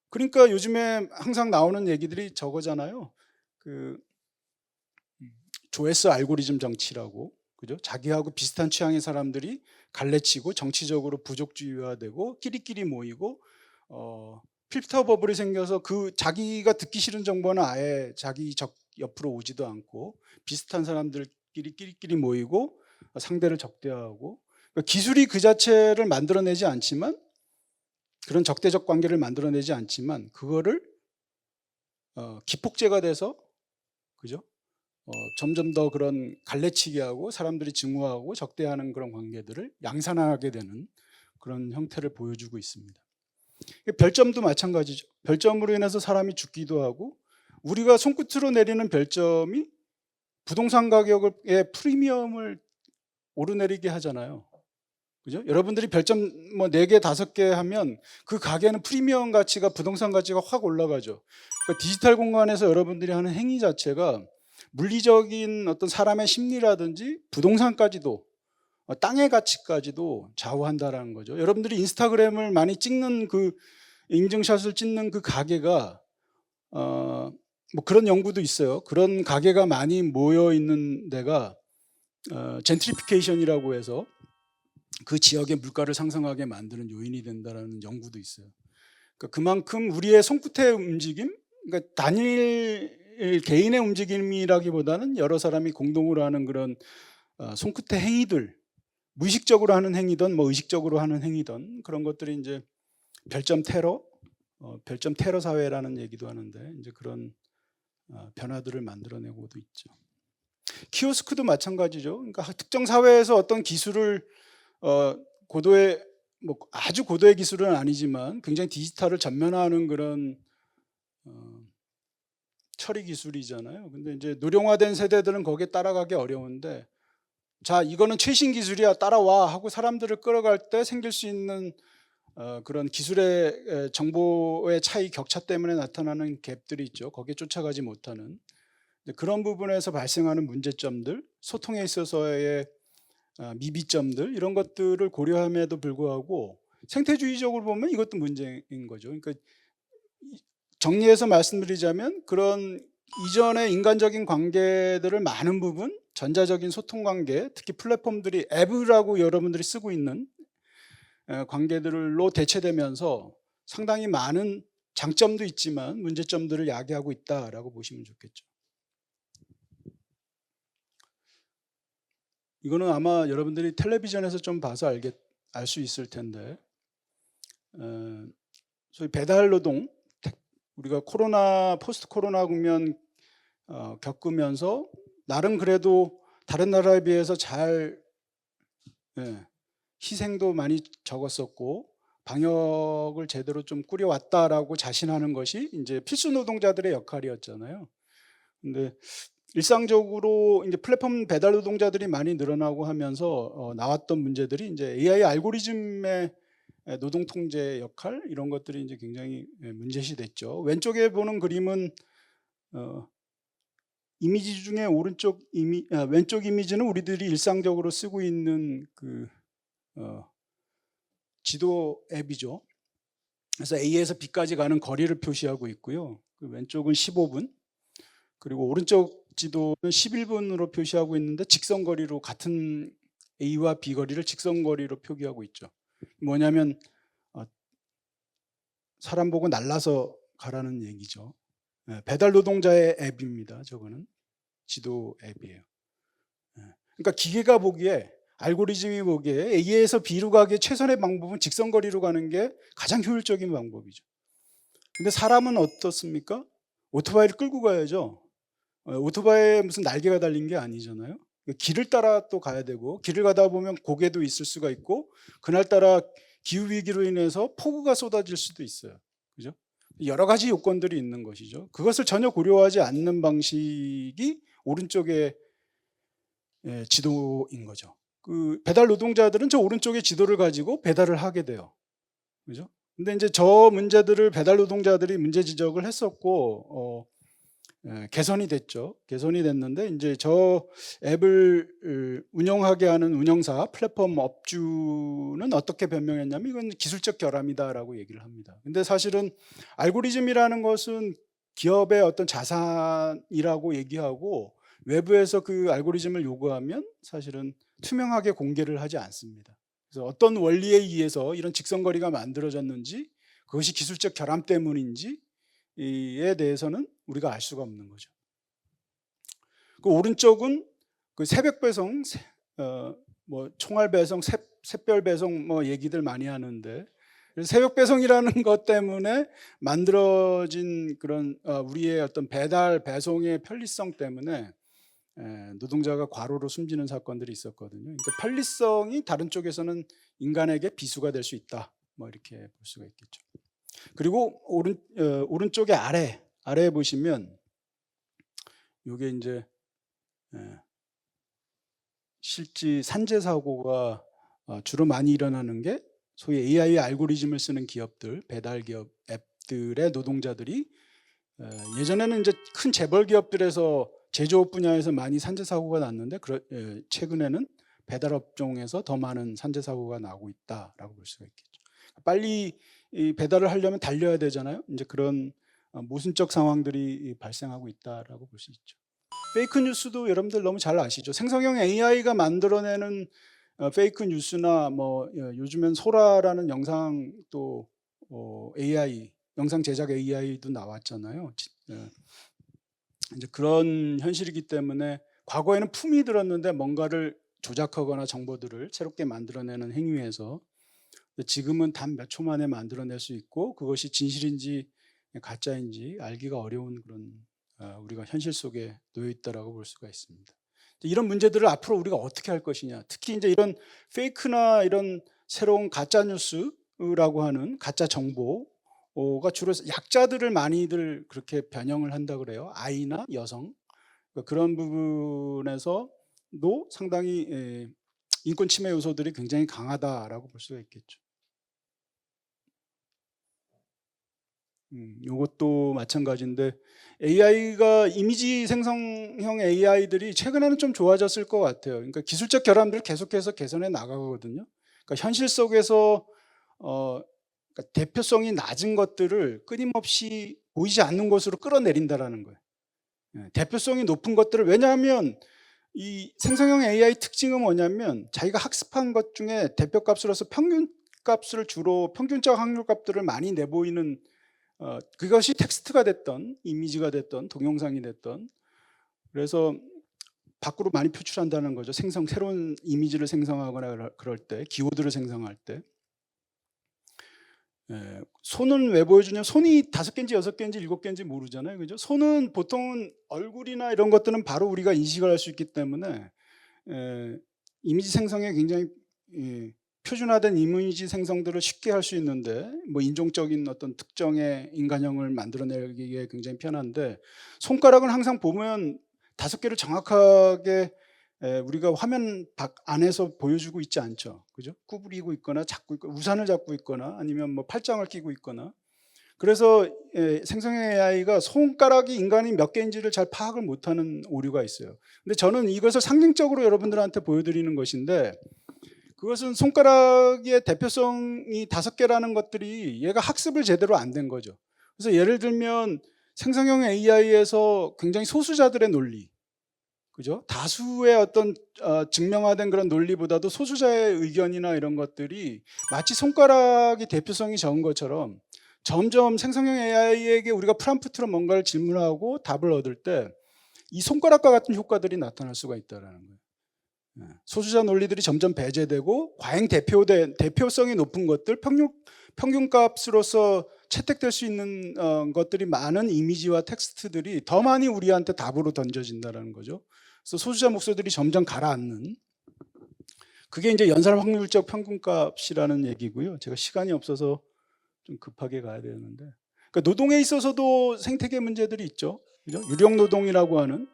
그러니까 요즘에 항상 나오는 얘기들이 저거잖아요. 그 조회수 알고리즘 정치라고. 그죠? 자기하고 비슷한 취향의 사람들이 갈래치고 정치적으로 부족주의화되고 끼리끼리 모이고 필터 버블이 생겨서 그 자기가 듣기 싫은 정보는 아예 자기 옆으로 오지도 않고, 비슷한 사람들끼리 끼리끼리 모이고 상대를 적대화하고, 그러니까 기술이 그 자체를 만들어내지 않지만, 그런 적대적 관계를 만들어내지 않지만, 그거를 기폭제가 돼서, 그죠? 점점 더 그런 갈래치기 하고 사람들이 증오하고 적대하는 그런 관계들을 양산하게 되는 그런 형태를 보여주고 있습니다. 별점도 마찬가지죠. 별점으로 인해서 사람이 죽기도 하고 우리가 손끝으로 내리는 별점이 부동산 가격의 프리미엄을 오르내리게 하잖아요. 그죠? 여러분들이 별점 뭐 4개, 5개 하면 그 가게는 프리미엄 가치가 부동산 가치가 확 올라가죠. 그러니까 디지털 공간에서 여러분들이 하는 행위 자체가 물리적인 어떤 사람의 심리라든지 부동산까지도 땅의 가치까지도 좌우한다라는 거죠. 여러분들이 인스타그램을 많이 찍는 그 인증샷을 찍는 그 가게가 뭐 그런 연구도 있어요. 그런 가게가 많이 모여 있는 데가 젠트리피케이션이라고 해서 그 지역의 물가를 상승하게 만드는 요인이 된다라는 연구도 있어요. 그러니까 그만큼 우리의 손끝의 움직임, 그러니까 단일 개인의 움직임이라기보다는 여러 사람이 공동으로 하는 그런 손끝의 행위들, 무의식적으로 하는 행위든 뭐 의식적으로 하는 행위든 그런 것들이 이제 별점 테러 사회라는 얘기도 하는데 이제 그런 변화들을 만들어내고도 있죠. 키오스크도 마찬가지죠. 그러니까 특정 사회에서 어떤 기술을 고도의 뭐 아주 고도의 기술은 아니지만 굉장히 디지털을 전면화하는 그런 처리 기술이잖아요. 근데 이제 노령화된 세대들은 거기에 따라가기 어려운데 자 이거는 최신 기술이야 따라와 하고 사람들을 끌어갈 때 생길 수 있는 그런 기술의 정보의 차이 격차 때문에 나타나는 갭들이 있죠. 거기에 쫓아가지 못하는 그런 부분에서 발생하는 문제점들, 소통에 있어서의 미비점들 이런 것들을 고려함에도 불구하고 생태주의적으로 보면 이것도 문제인 거죠. 그러니까 정리해서 말씀드리자면 그런 이전의 인간적인 관계들을 많은 부분 전자적인 소통 관계, 특히 플랫폼들이 앱이라고 여러분들이 쓰고 있는 관계들로 대체되면서 상당히 많은 장점도 있지만 문제점들을 야기하고 있다라고 보시면 좋겠죠. 이거는 아마 여러분들이 텔레비전에서 좀 봐서 알 수 있을 텐데 소위 배달 노동 우리가 포스트 코로나 국면 겪으면서 나름 그래도 다른 나라에 비해서 잘 희생도 많이 적었었고 방역을 제대로 좀 꾸려왔다라고 자신하는 것이 이제 필수 노동자들의 역할이었잖아요. 근데 일상적으로 이제 플랫폼 배달 노동자들이 많이 늘어나고 하면서 나왔던 문제들이 이제 AI 알고리즘의 노동 통제 역할 이런 것들이 이제 굉장히 문제시 됐죠. 왼쪽에 보는 그림은 이미지 중에 왼쪽 이미지는 우리들이 일상적으로 쓰고 있는 그 지도 앱이죠. 그래서 A에서 B까지 가는 거리를 표시하고 있고요. 그 왼쪽은 15분, 그리고 오른쪽 지도는 11분으로 표시하고 있는데 직선거리로 같은 A와 B 거리를 직선거리로 표기하고 있죠. 뭐냐면 사람 보고 날라서 가라는 얘기죠. 배달 노동자의 앱입니다. 저거는 지도 앱이에요. 그러니까 기계가 보기에 알고리즘이 보기에 A에서 B로 가기에 최선의 방법은 직선거리로 가는 게 가장 효율적인 방법이죠. 근데 사람은 어떻습니까? 오토바이를 끌고 가야죠. 오토바이에 무슨 날개가 달린 게 아니잖아요. 길을 따라 또 가야 되고 길을 가다 보면 고개도 있을 수가 있고 그날따라 기후위기로 인해서 폭우가 쏟아질 수도 있어요. 그죠? 여러 가지 요건들이 있는 것이죠. 그것을 전혀 고려하지 않는 방식이 오른쪽의 지도인 거죠. 그 배달 노동자들은 저 오른쪽의 지도를 가지고 배달을 하게 돼요. 그죠? 근데 이제 저 문제들을 배달 노동자들이 문제 지적을 했었고 개선이 됐죠. 개선이 됐는데 이제 저 앱을 운영하게 하는 운영사 플랫폼 업주는 어떻게 변명했냐면 이건 기술적 결함이다라고 얘기를 합니다. 근데 사실은 알고리즘이라는 것은 기업의 어떤 자산이라고 얘기하고 외부에서 그 알고리즘을 요구하면 사실은 투명하게 공개를 하지 않습니다. 그래서 어떤 원리에 의해서 이런 직선거리가 만들어졌는지 그것이 기술적 결함 때문인지에 대해서는 우리가 알 수가 없는 거죠. 그 오른쪽은 그 새벽 배송, 뭐 총알 배송, 샛별 배송 뭐 얘기들 많이 하는데 새벽 배송이라는 것 때문에 만들어진 그런 우리의 어떤 배달 배송의 편리성 때문에 노동자가 과로로 숨지는 사건들이 있었거든요. 그러니까 편리성이 다른 쪽에서는 인간에게 비수가 될 수 있다. 뭐 이렇게 볼 수가 있겠죠. 그리고 오른쪽에 아래에 보시면 요게 이제 실제 산재 사고가 주로 많이 일어나는 게 소위 AI 알고리즘을 쓰는 기업들, 배달 기업 앱들의 노동자들이 예전에는 이제 큰 재벌 기업들에서 제조업 분야에서 많이 산재 사고가 났는데 최근에는 배달 업종에서 더 많은 산재 사고가 나고 있다라고 볼 수가 있겠죠. 빨리 이 배달을 하려면 달려야 되잖아요. 이제 그런 모순적 상황들이 발생하고 있다라고 볼 수 있죠. 페이크 뉴스도 여러분들 너무 잘 아시죠. 생성형 AI가 만들어내는 페이크 뉴스나 뭐 요즘엔 소라라는 영상 또 AI 영상 제작 AI도 나왔잖아요. 이제 그런 현실이기 때문에 과거에는 품이 들었는데 뭔가를 조작하거나 정보들을 새롭게 만들어내는 행위에서 지금은 단 몇 초 만에 만들어낼 수 있고 그것이 진실인지 가짜인지 알기가 어려운 그런 우리가 현실 속에 놓여 있다라고 볼 수가 있습니다. 이런 문제들을 앞으로 우리가 어떻게 할 것이냐, 특히 이제 이런 페이크나 이런 새로운 가짜 뉴스라고 하는 가짜 정보가 주로 약자들을 많이들 그렇게 변형을 한다 그래요. 아이나 여성 그런 부분에서도 상당히 인권 침해 요소들이 굉장히 강하다라고 볼 수가 있겠죠. 요것도 마찬가지인데 AI가 이미지 생성형 AI들이 최근에는 좀 좋아졌을 것 같아요. 그러니까 기술적 결함들을 계속해서 개선해 나가거든요. 그러니까 현실 속에서 그러니까 대표성이 낮은 것들을 끊임없이 보이지 않는 것으로 끌어내린다라는 거예요. 대표성이 높은 것들을 왜냐하면 이 생성형 AI 특징은 뭐냐면 자기가 학습한 것 중에 대표값으로서 평균값을 주로 평균적 확률값들을 많이 내보이는 그것이 텍스트가 됐던 이미지가 됐던 동영상이 됐던 그래서 밖으로 많이 표출한다는 거죠. 새로운 이미지를 생성하거나 그럴 때 키워드를 생성할 때 손은 왜 보여주냐면 손이 5개인지 6개인지 7개인지 모르잖아요. 그죠? 손은 보통은 얼굴이나 이런 것들은 바로 우리가 인식을 할 수 있기 때문에 이미지 생성에 굉장히 표준화된 이미지 생성들을 쉽게 할 수 있는데 뭐 인종적인 어떤 특정의 인간형을 만들어내기에 굉장히 편한데 손가락은 항상 보면 5개를 정확하게 우리가 화면 안에서 보여주고 있지 않죠. 그죠? 구부리고 있거나 잡고 있거나 우산을 잡고 있거나 아니면 뭐 팔짱을 끼고 있거나 그래서 생성형 AI가 손가락이 인간이 몇 개인지를 잘 파악을 못하는 오류가 있어요. 근데 저는 이것을 상징적으로 여러분들한테 보여드리는 것인데 그것은 손가락의 대표성이 5개라는 것들이 얘가 학습을 제대로 안 된 거죠. 그래서 예를 들면 생성형 AI에서 굉장히 소수자들의 논리, 그죠? 다수의 어떤 증명화된 그런 논리보다도 소수자의 의견이나 이런 것들이 마치 손가락이 대표성이 적은 것처럼 점점 생성형 AI에게 우리가 프롬프트로 뭔가를 질문하고 답을 얻을 때 이 손가락과 같은 효과들이 나타날 수가 있다는 거예요. 소수자 논리들이 점점 배제되고 과잉 대표성이 높은 것들, 평균값으로서 채택될 수 있는 것들이 많은 이미지와 텍스트들이 더 많이 우리한테 답으로 던져진다는 거죠. 그래서 소수자 목소리들이 점점 가라앉는 그게 이제 연산 확률적 평균값이라는 얘기고요. 제가 시간이 없어서 좀 급하게 가야 되는데 그러니까 노동에 있어서도 생태계 문제들이 있죠. 그죠? 유령 노동이라고 하는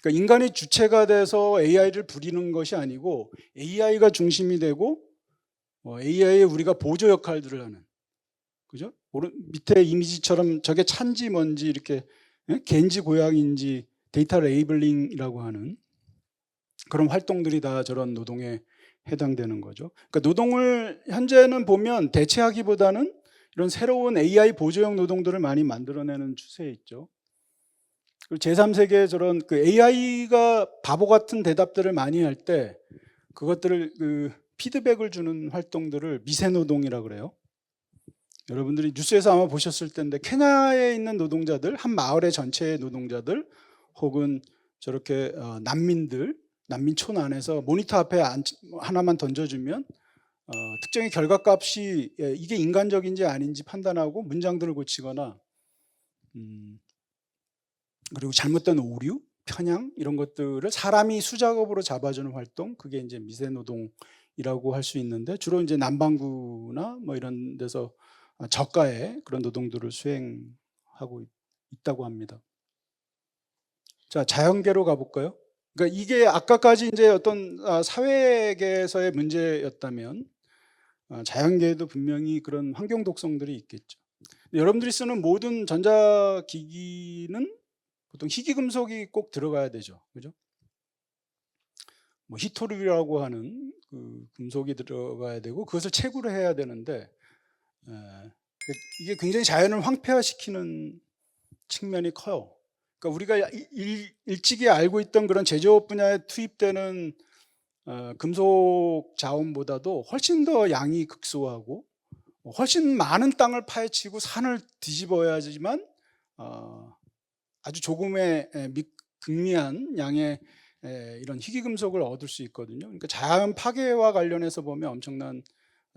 그러니까 인간이 주체가 돼서 AI를 부리는 것이 아니고 AI가 중심이 되고 AI에 우리가 보조 역할들을 하는 그죠? 밑에 이미지처럼 저게 찬지 뭔지 이렇게 개인지 고양인지 데이터 레이블링이라고 하는 그런 활동들이 다 저런 노동에 해당되는 거죠. 그러니까 노동을 현재는 보면 대체하기보다는 이런 새로운 AI 보조형 노동들을 많이 만들어내는 추세에 있죠. 그리고 제3세계 저런 그 AI가 바보 같은 대답들을 많이 할 때 그것들을 피드백을 주는 활동들을 미세노동이라고 그래요. 여러분들이 뉴스에서 아마 보셨을 텐데 케냐에 있는 노동자들, 한 마을의 전체의 노동자들 혹은 저렇게 난민촌 안에서 모니터 앞에 하나만 던져주면 특정의 결과값이 이게 인간적인지 아닌지 판단하고 문장들을 고치거나 그리고 잘못된 오류, 편향 이런 것들을 사람이 수작업으로 잡아주는 활동, 그게 이제 미세 노동이라고 할 수 있는데, 주로 이제 남반구나 뭐 이런 데서 저가의 그런 노동들을 수행하고 있다고 합니다. 자, 자연계로 가볼까요? 그러니까 이게 아까까지 이제 어떤 사회계에서의 문제였다면 자연계에도 분명히 그런 환경 독성들이 있겠죠. 여러분들이 쓰는 모든 전자기기는 보통 희귀금속이 꼭 들어가야 되죠. 그죠? 뭐 히토류라고 하는 그 금속이 들어가야 되고, 그것을 채굴을 해야 되는데, 이게 굉장히 자연을 황폐화시키는 측면이 커요. 그러니까 우리가 일찍이 알고 있던 그런 제조업 분야에 투입되는 금속 자원보다도 훨씬 더 양이 극소하고 훨씬 많은 땅을 파헤치고 산을 뒤집어야지만 아주 조금의 극미한 양의 이런 희귀금속을 얻을 수 있거든요. 그러니까 자연 파괴와 관련해서 보면 엄청난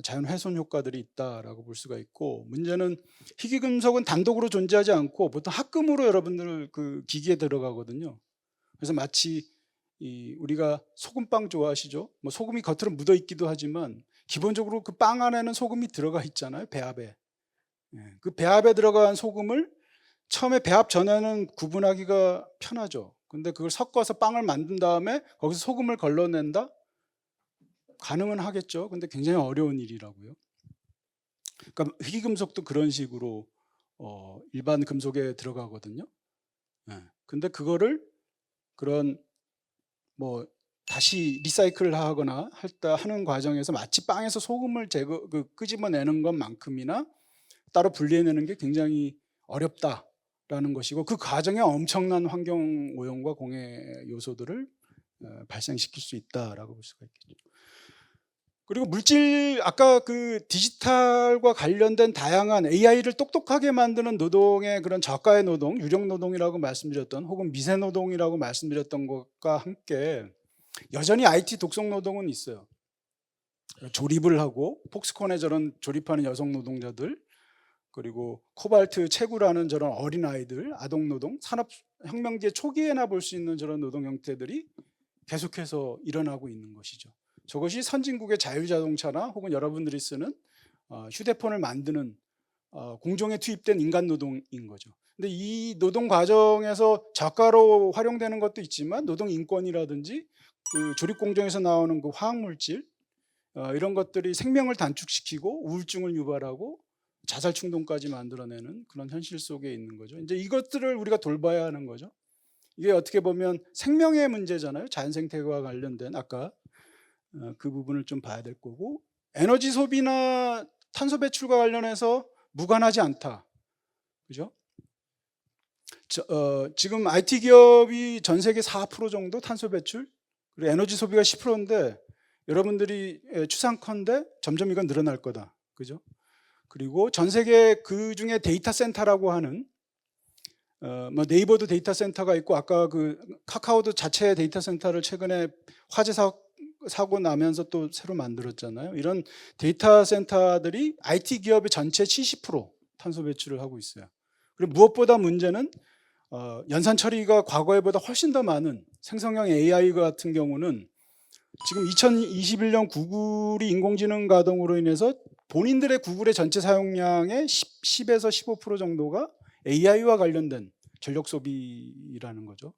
자연 훼손 효과들이 있다라고 볼 수가 있고, 문제는 희귀금속은 단독으로 존재하지 않고 보통 합금으로 여러분들 그 기기에 들어가거든요. 그래서 마치 우리가 소금빵 좋아하시죠? 뭐 소금이 겉으로 묻어 있기도 하지만 기본적으로 그 빵 안에는 소금이 들어가 있잖아요. 배합에. 그 배합에 들어간 소금을 처음에 배합 전에는 구분하기가 편하죠. 근데 그걸 섞어서 빵을 만든 다음에 거기서 소금을 걸러낸다? 가능은 하겠죠. 근데 굉장히 어려운 일이라고요. 그러니까 희귀금속도 그런 식으로 일반 금속에 들어가거든요. 근데 그거를 그런 뭐 다시 리사이클을 하거나 하는 과정에서 마치 빵에서 소금을 끄집어내는 것만큼이나 따로 분리해내는 게 굉장히 어렵다라는 것이고, 그 과정에 엄청난 환경 오염과 공해 요소들을 발생시킬 수 있다라고 볼 수가 있겠죠. 그리고 물질, 아까 그 디지털과 관련된 다양한 AI를 똑똑하게 만드는 노동의 그런 저가의 노동, 유력 노동이라고 말씀드렸던, 혹은 미세 노동이라고 말씀드렸던 것과 함께 여전히 IT 독성 노동은 있어요. 조립을 하고 폭스콘에 저런 조립하는 여성 노동자들, 그리고 코발트 채굴하는 저런 어린아이들, 아동노동, 산업혁명기의 초기에나 볼 수 있는 저런 노동 형태들이 계속해서 일어나고 있는 것이죠. 저것이 선진국의 자율자동차나 혹은 여러분들이 쓰는 휴대폰을 만드는 공정에 투입된 인간 노동인 거죠. 근데 이 노동 과정에서 저가로 활용되는 것도 있지만, 노동 인권이라든지 그 조립 공정에서 나오는 그 화학물질 이런 것들이 생명을 단축시키고 우울증을 유발하고 자살 충동까지 만들어내는 그런 현실 속에 있는 거죠. 이제 이것들을 우리가 돌봐야 하는 거죠. 이게 어떻게 보면 생명의 문제잖아요. 자연 생태계와 관련된, 아까 그 부분을 좀 봐야 될 거고, 에너지 소비나 탄소 배출과 관련해서 무관하지 않다. 그죠? 지금 IT 기업이 전 세계 4% 정도 탄소 배출, 그리고 에너지 소비가 10%인데 여러분들이 추상컨대 점점 이건 늘어날 거다. 그죠? 그리고 전 세계 그 중에 데이터 센터라고 하는 뭐 네이버도 데이터 센터가 있고, 아까 그 카카오도 자체 데이터 센터를 최근에 화재 사고 나면서 또 새로 만들었잖아요. 이런 데이터 센터들이 IT 기업의 전체 70% 탄소 배출을 하고 있어요. 그리고 무엇보다 문제는 연산 처리가 과거에보다 훨씬 더 많은 생성형 AI 같은 경우는 지금 2021년 구글이 인공지능 가동으로 인해서 본인들의 구글의 전체 사용량의 10에서 15% 정도가 AI와 관련된 전력 소비라는 거죠.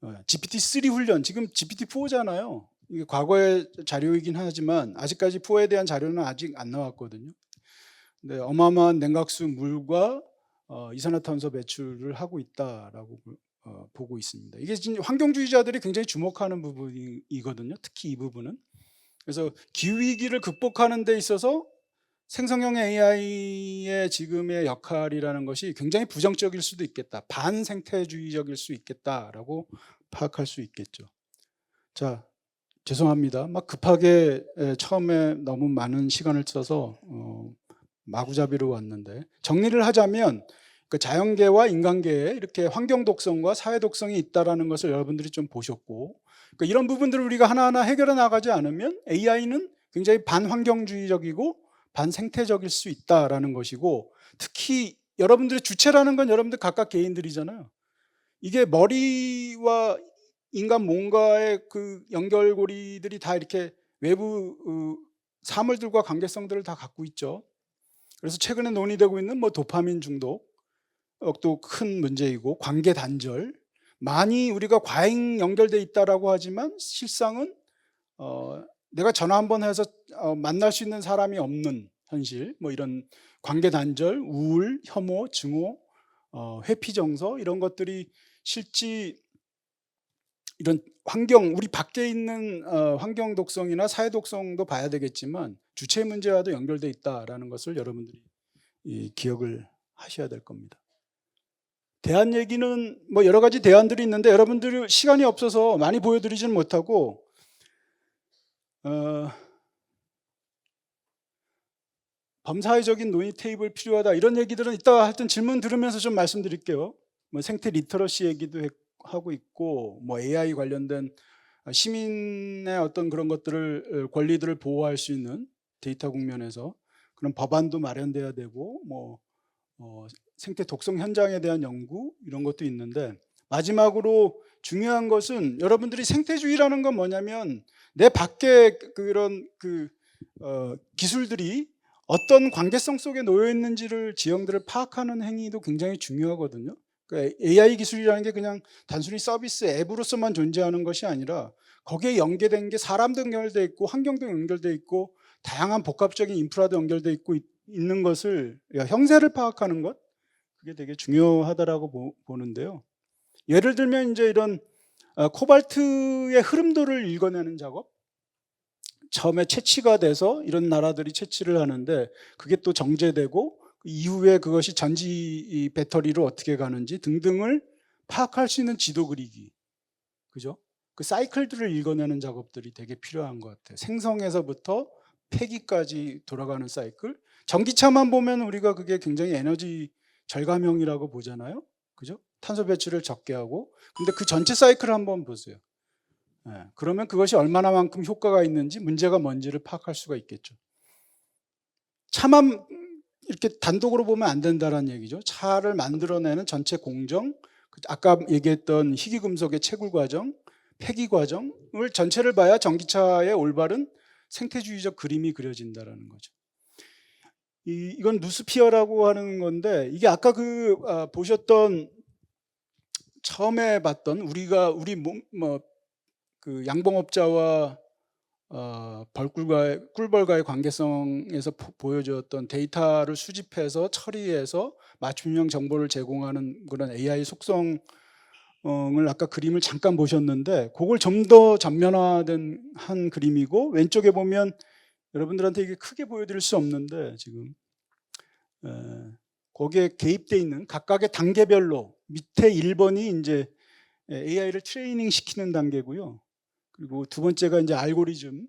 GPT-3 훈련, 지금 GPT-4잖아요. 이게 과거의 자료이긴 하지만 아직까지 4에 대한 자료는 아직 안 나왔거든요. 근데 어마어마한 냉각수 물과 이산화탄소 배출을 하고 있다라고 보고 있습니다. 이게 진짜 환경주의자들이 굉장히 주목하는 부분이거든요. 특히 이 부분은. 그래서 기후위기를 극복하는 데 있어서 생성형 AI의 지금의 역할이라는 것이 굉장히 부정적일 수도 있겠다. 반생태주의적일 수 있겠다라고 파악할 수 있겠죠. 자, 죄송합니다. 막 급하게 처음에 너무 많은 시간을 써서 마구잡이로 왔는데, 정리를 하자면 그 자연계와 인간계에 이렇게 환경 독성과 사회 독성이 있다는 것을 여러분들이 좀 보셨고, 그러니까 이런 부분들을 우리가 하나하나 해결해 나가지 않으면 AI는 굉장히 반환경주의적이고 반생태적일 수 있다는 것이고, 특히 여러분들의 주체라는 건 여러분들 각각 개인들이잖아요. 이게 머리와 인간 뭔가의 그 연결고리들이 다 이렇게 외부 사물들과 관계성들을 다 갖고 있죠. 그래서 최근에 논의되고 있는 뭐 도파민 중독도 큰 문제이고, 관계 단절, 많이 우리가 과잉 연결돼 있다라고 하지만 실상은 내가 전화 한번 해서 만날 수 있는 사람이 없는 현실, 뭐 이런 관계 단절, 우울, 혐오, 증오, 회피 정서, 이런 것들이 실제 이런 환경, 우리 밖에 있는 환경 독성이나 사회 독성도 봐야 되겠지만 주체 문제와도 연결돼 있다라는 것을 여러분들이 기억을 하셔야 될 겁니다. 대안 얘기는 뭐 여러 가지 대안들이 있는데 여러분들 시간이 없어서 많이 보여드리지는 못하고, 범사회적인 논의 테이블 필요하다, 이런 얘기들은 이따가 하여튼 질문 들으면서 좀 말씀드릴게요. 뭐 생태 리터러시 얘기도 하고 있고, 뭐 AI 관련된 시민의 어떤 그런 것들을, 권리들을 보호할 수 있는 데이터 국면에서 그런 법안도 마련돼야 되고, 뭐 생태 독성 현장에 대한 연구, 이런 것도 있는데, 마지막으로 중요한 것은 여러분들이 생태주의라는 건 뭐냐면 내 밖에 그런 기술들이 어떤 관계성 속에 놓여 있는지를, 지형들을 파악하는 행위도 굉장히 중요하거든요. 그러니까 AI 기술이라는 게 그냥 단순히 서비스 앱으로서만 존재하는 것이 아니라 거기에 연계된 게 사람도 연결돼 있고 환경도 연결돼 있고 다양한 복합적인 인프라도 연결돼 있고 있는 것을, 형세를 파악하는 것, 그게 되게 중요하다라고 보는데요. 예를 들면 이제 이런 코발트의 흐름도를 읽어내는 작업, 처음에 채취가 돼서 이런 나라들이 채취를 하는데 그게 또 정제되고 이후에 그것이 전지 배터리로 어떻게 가는지 등등을 파악할 수 있는 지도 그리기, 그죠? 그 사이클들을 읽어내는 작업들이 되게 필요한 것 같아요. 생성에서부터 폐기까지 돌아가는 사이클. 전기차만 보면 우리가 그게 굉장히 에너지 절감형이라고 보잖아요, 그죠? 탄소 배출을 적게 하고. 근데 그 전체 사이클을 한번 보세요. 그러면 그것이 얼마나만큼 효과가 있는지, 문제가 뭔지를 파악할 수가 있겠죠. 차만 이렇게 단독으로 보면 안 된다는 얘기죠. 차를 만들어내는 전체 공정, 아까 얘기했던 희귀금속의 채굴 과정, 폐기 과정을 전체를 봐야 전기차의 올바른 생태주의적 그림이 그려진다는 거죠. 이건 누스피어라고 하는 건데, 이게 아까 보셨던, 처음에 봤던 우리 그 양봉업자와 꿀벌과의 관계성에서 보여주었던 데이터를 수집해서 처리해서 맞춤형 정보를 제공하는 그런 AI 속성을 아까 그림을 잠깐 보셨는데, 그걸 좀 더 전면화된 한 그림이고, 왼쪽에 보면 여러분들한테 이게 크게 보여드릴 수 없는데 지금 거기에 개입되어 있는 각각의 단계별로, 밑에 1번이 이제 AI를 트레이닝 시키는 단계고요. 그리고 두 번째가 이제 알고리즘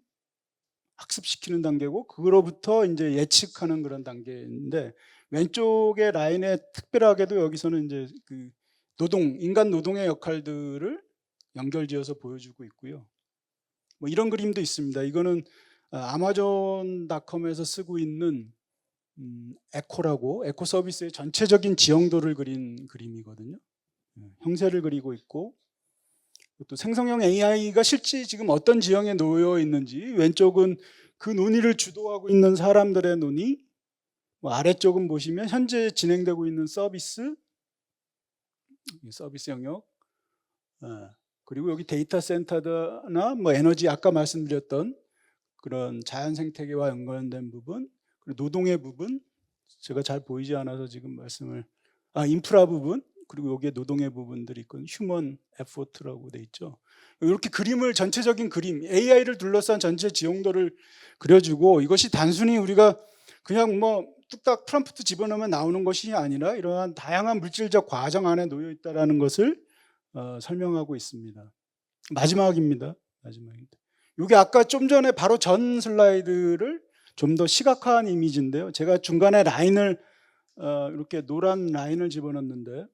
학습시키는 단계고, 그로부터 이제 예측하는 그런 단계인데, 왼쪽의 라인에 특별하게도 여기서는 이제 그 인간 노동의 역할들을 연결지어서 보여주고 있고요. 뭐 이런 그림도 있습니다. 이거는 아마존닷컴에서 쓰고 있는 에코라고, 에코 서비스의 전체적인 지형도를 그린 그림이거든요. 형세를 그리고 있고, 또 생성형 AI가 실제 지금 어떤 지형에 놓여 있는지, 왼쪽은 그 논의를 주도하고 있는 사람들의 논의, 아래쪽은 보시면 현재 진행되고 있는 서비스 영역, 그리고 여기 데이터 센터나 뭐 에너지, 아까 말씀드렸던 그런 자연 생태계와 연관된 부분, 그리고 노동의 부분, 제가 잘 보이지 않아서 지금 인프라 부분, 그리고 여기에 노동의 부분들이 있고, 휴먼 에포트라고 돼 있죠. 이렇게 그림을, 전체적인 그림, AI를 둘러싼 전체 지형도를 그려주고, 이것이 단순히 우리가 그냥 뭐 뚝딱 프롬프트 집어넣으면 나오는 것이 아니라 이러한 다양한 물질적 과정 안에 놓여 있다는 것을 설명하고 있습니다. 마지막입니다. 이게 아까 좀 전에 바로 전 슬라이드를 좀 더 시각화한 이미지인데요. 제가 중간에 라인을 이렇게 노란 라인을 집어넣는데,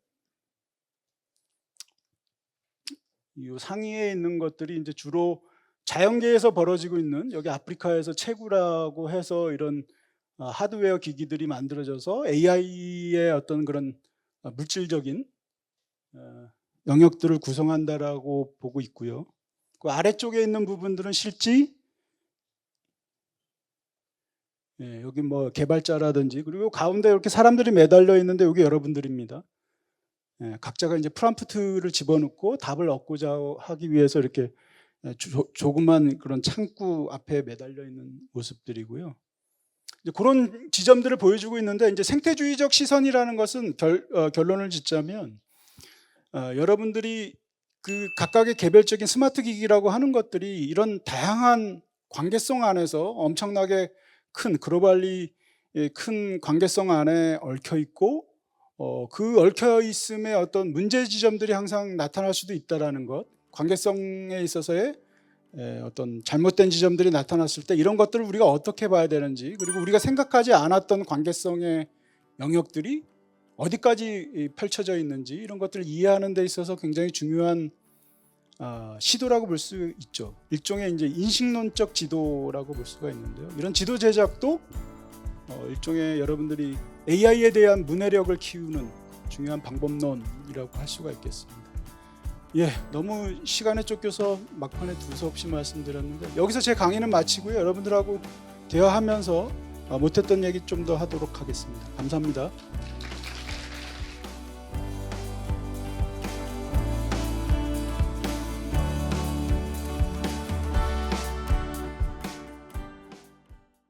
이 상위에 있는 것들이 이제 주로 자연계에서 벌어지고 있는, 여기 아프리카에서 채구라고 해서 이런 하드웨어 기기들이 만들어져서 AI의 어떤 그런 물질적인 영역들을 구성한다라고 보고 있고요. 그 아래쪽에 있는 부분들은 실지, 예, 여기 뭐 개발자라든지, 그리고 가운데 이렇게 사람들이 매달려 있는데 여기 여러분들입니다. 예, 각자가 이제 프롬프트를 집어넣고 답을 얻고자 하기 위해서 이렇게 조그만 그런 창구 앞에 매달려 있는 모습들이고요. 이제 그런 지점들을 보여주고 있는데, 이제 생태주의적 시선이라는 것은 결론을 짓자면 여러분들이 그 각각의 개별적인 스마트 기기라고 하는 것들이 이런 다양한 관계성 안에서 엄청나게 큰 글로벌리 큰 관계성 안에 얽혀 있고, 그 얽혀 있음의 어떤 문제 지점들이 항상 나타날 수도 있다라는 것, 관계성에 있어서의 어떤 잘못된 지점들이 나타났을 때 이런 것들을 우리가 어떻게 봐야 되는지, 그리고 우리가 생각하지 않았던 관계성의 영역들이 어디까지 펼쳐져 있는지, 이런 것들을 이해하는 데 있어서 굉장히 중요한 시도라고 볼 수 있죠. 일종의 이제 인식론적 지도라고 볼 수가 있는데요. 이런 지도 제작도 일종의 여러분들이 AI에 대한 문해력을 키우는 중요한 방법론이라고 할 수가 있겠습니다. 예, 너무 시간에 쫓겨서 막판에 두서없이 말씀드렸는데, 여기서 제 강의는 마치고요. 여러분들하고 대화하면서 못했던 얘기 좀 더 하도록 하겠습니다. 감사합니다.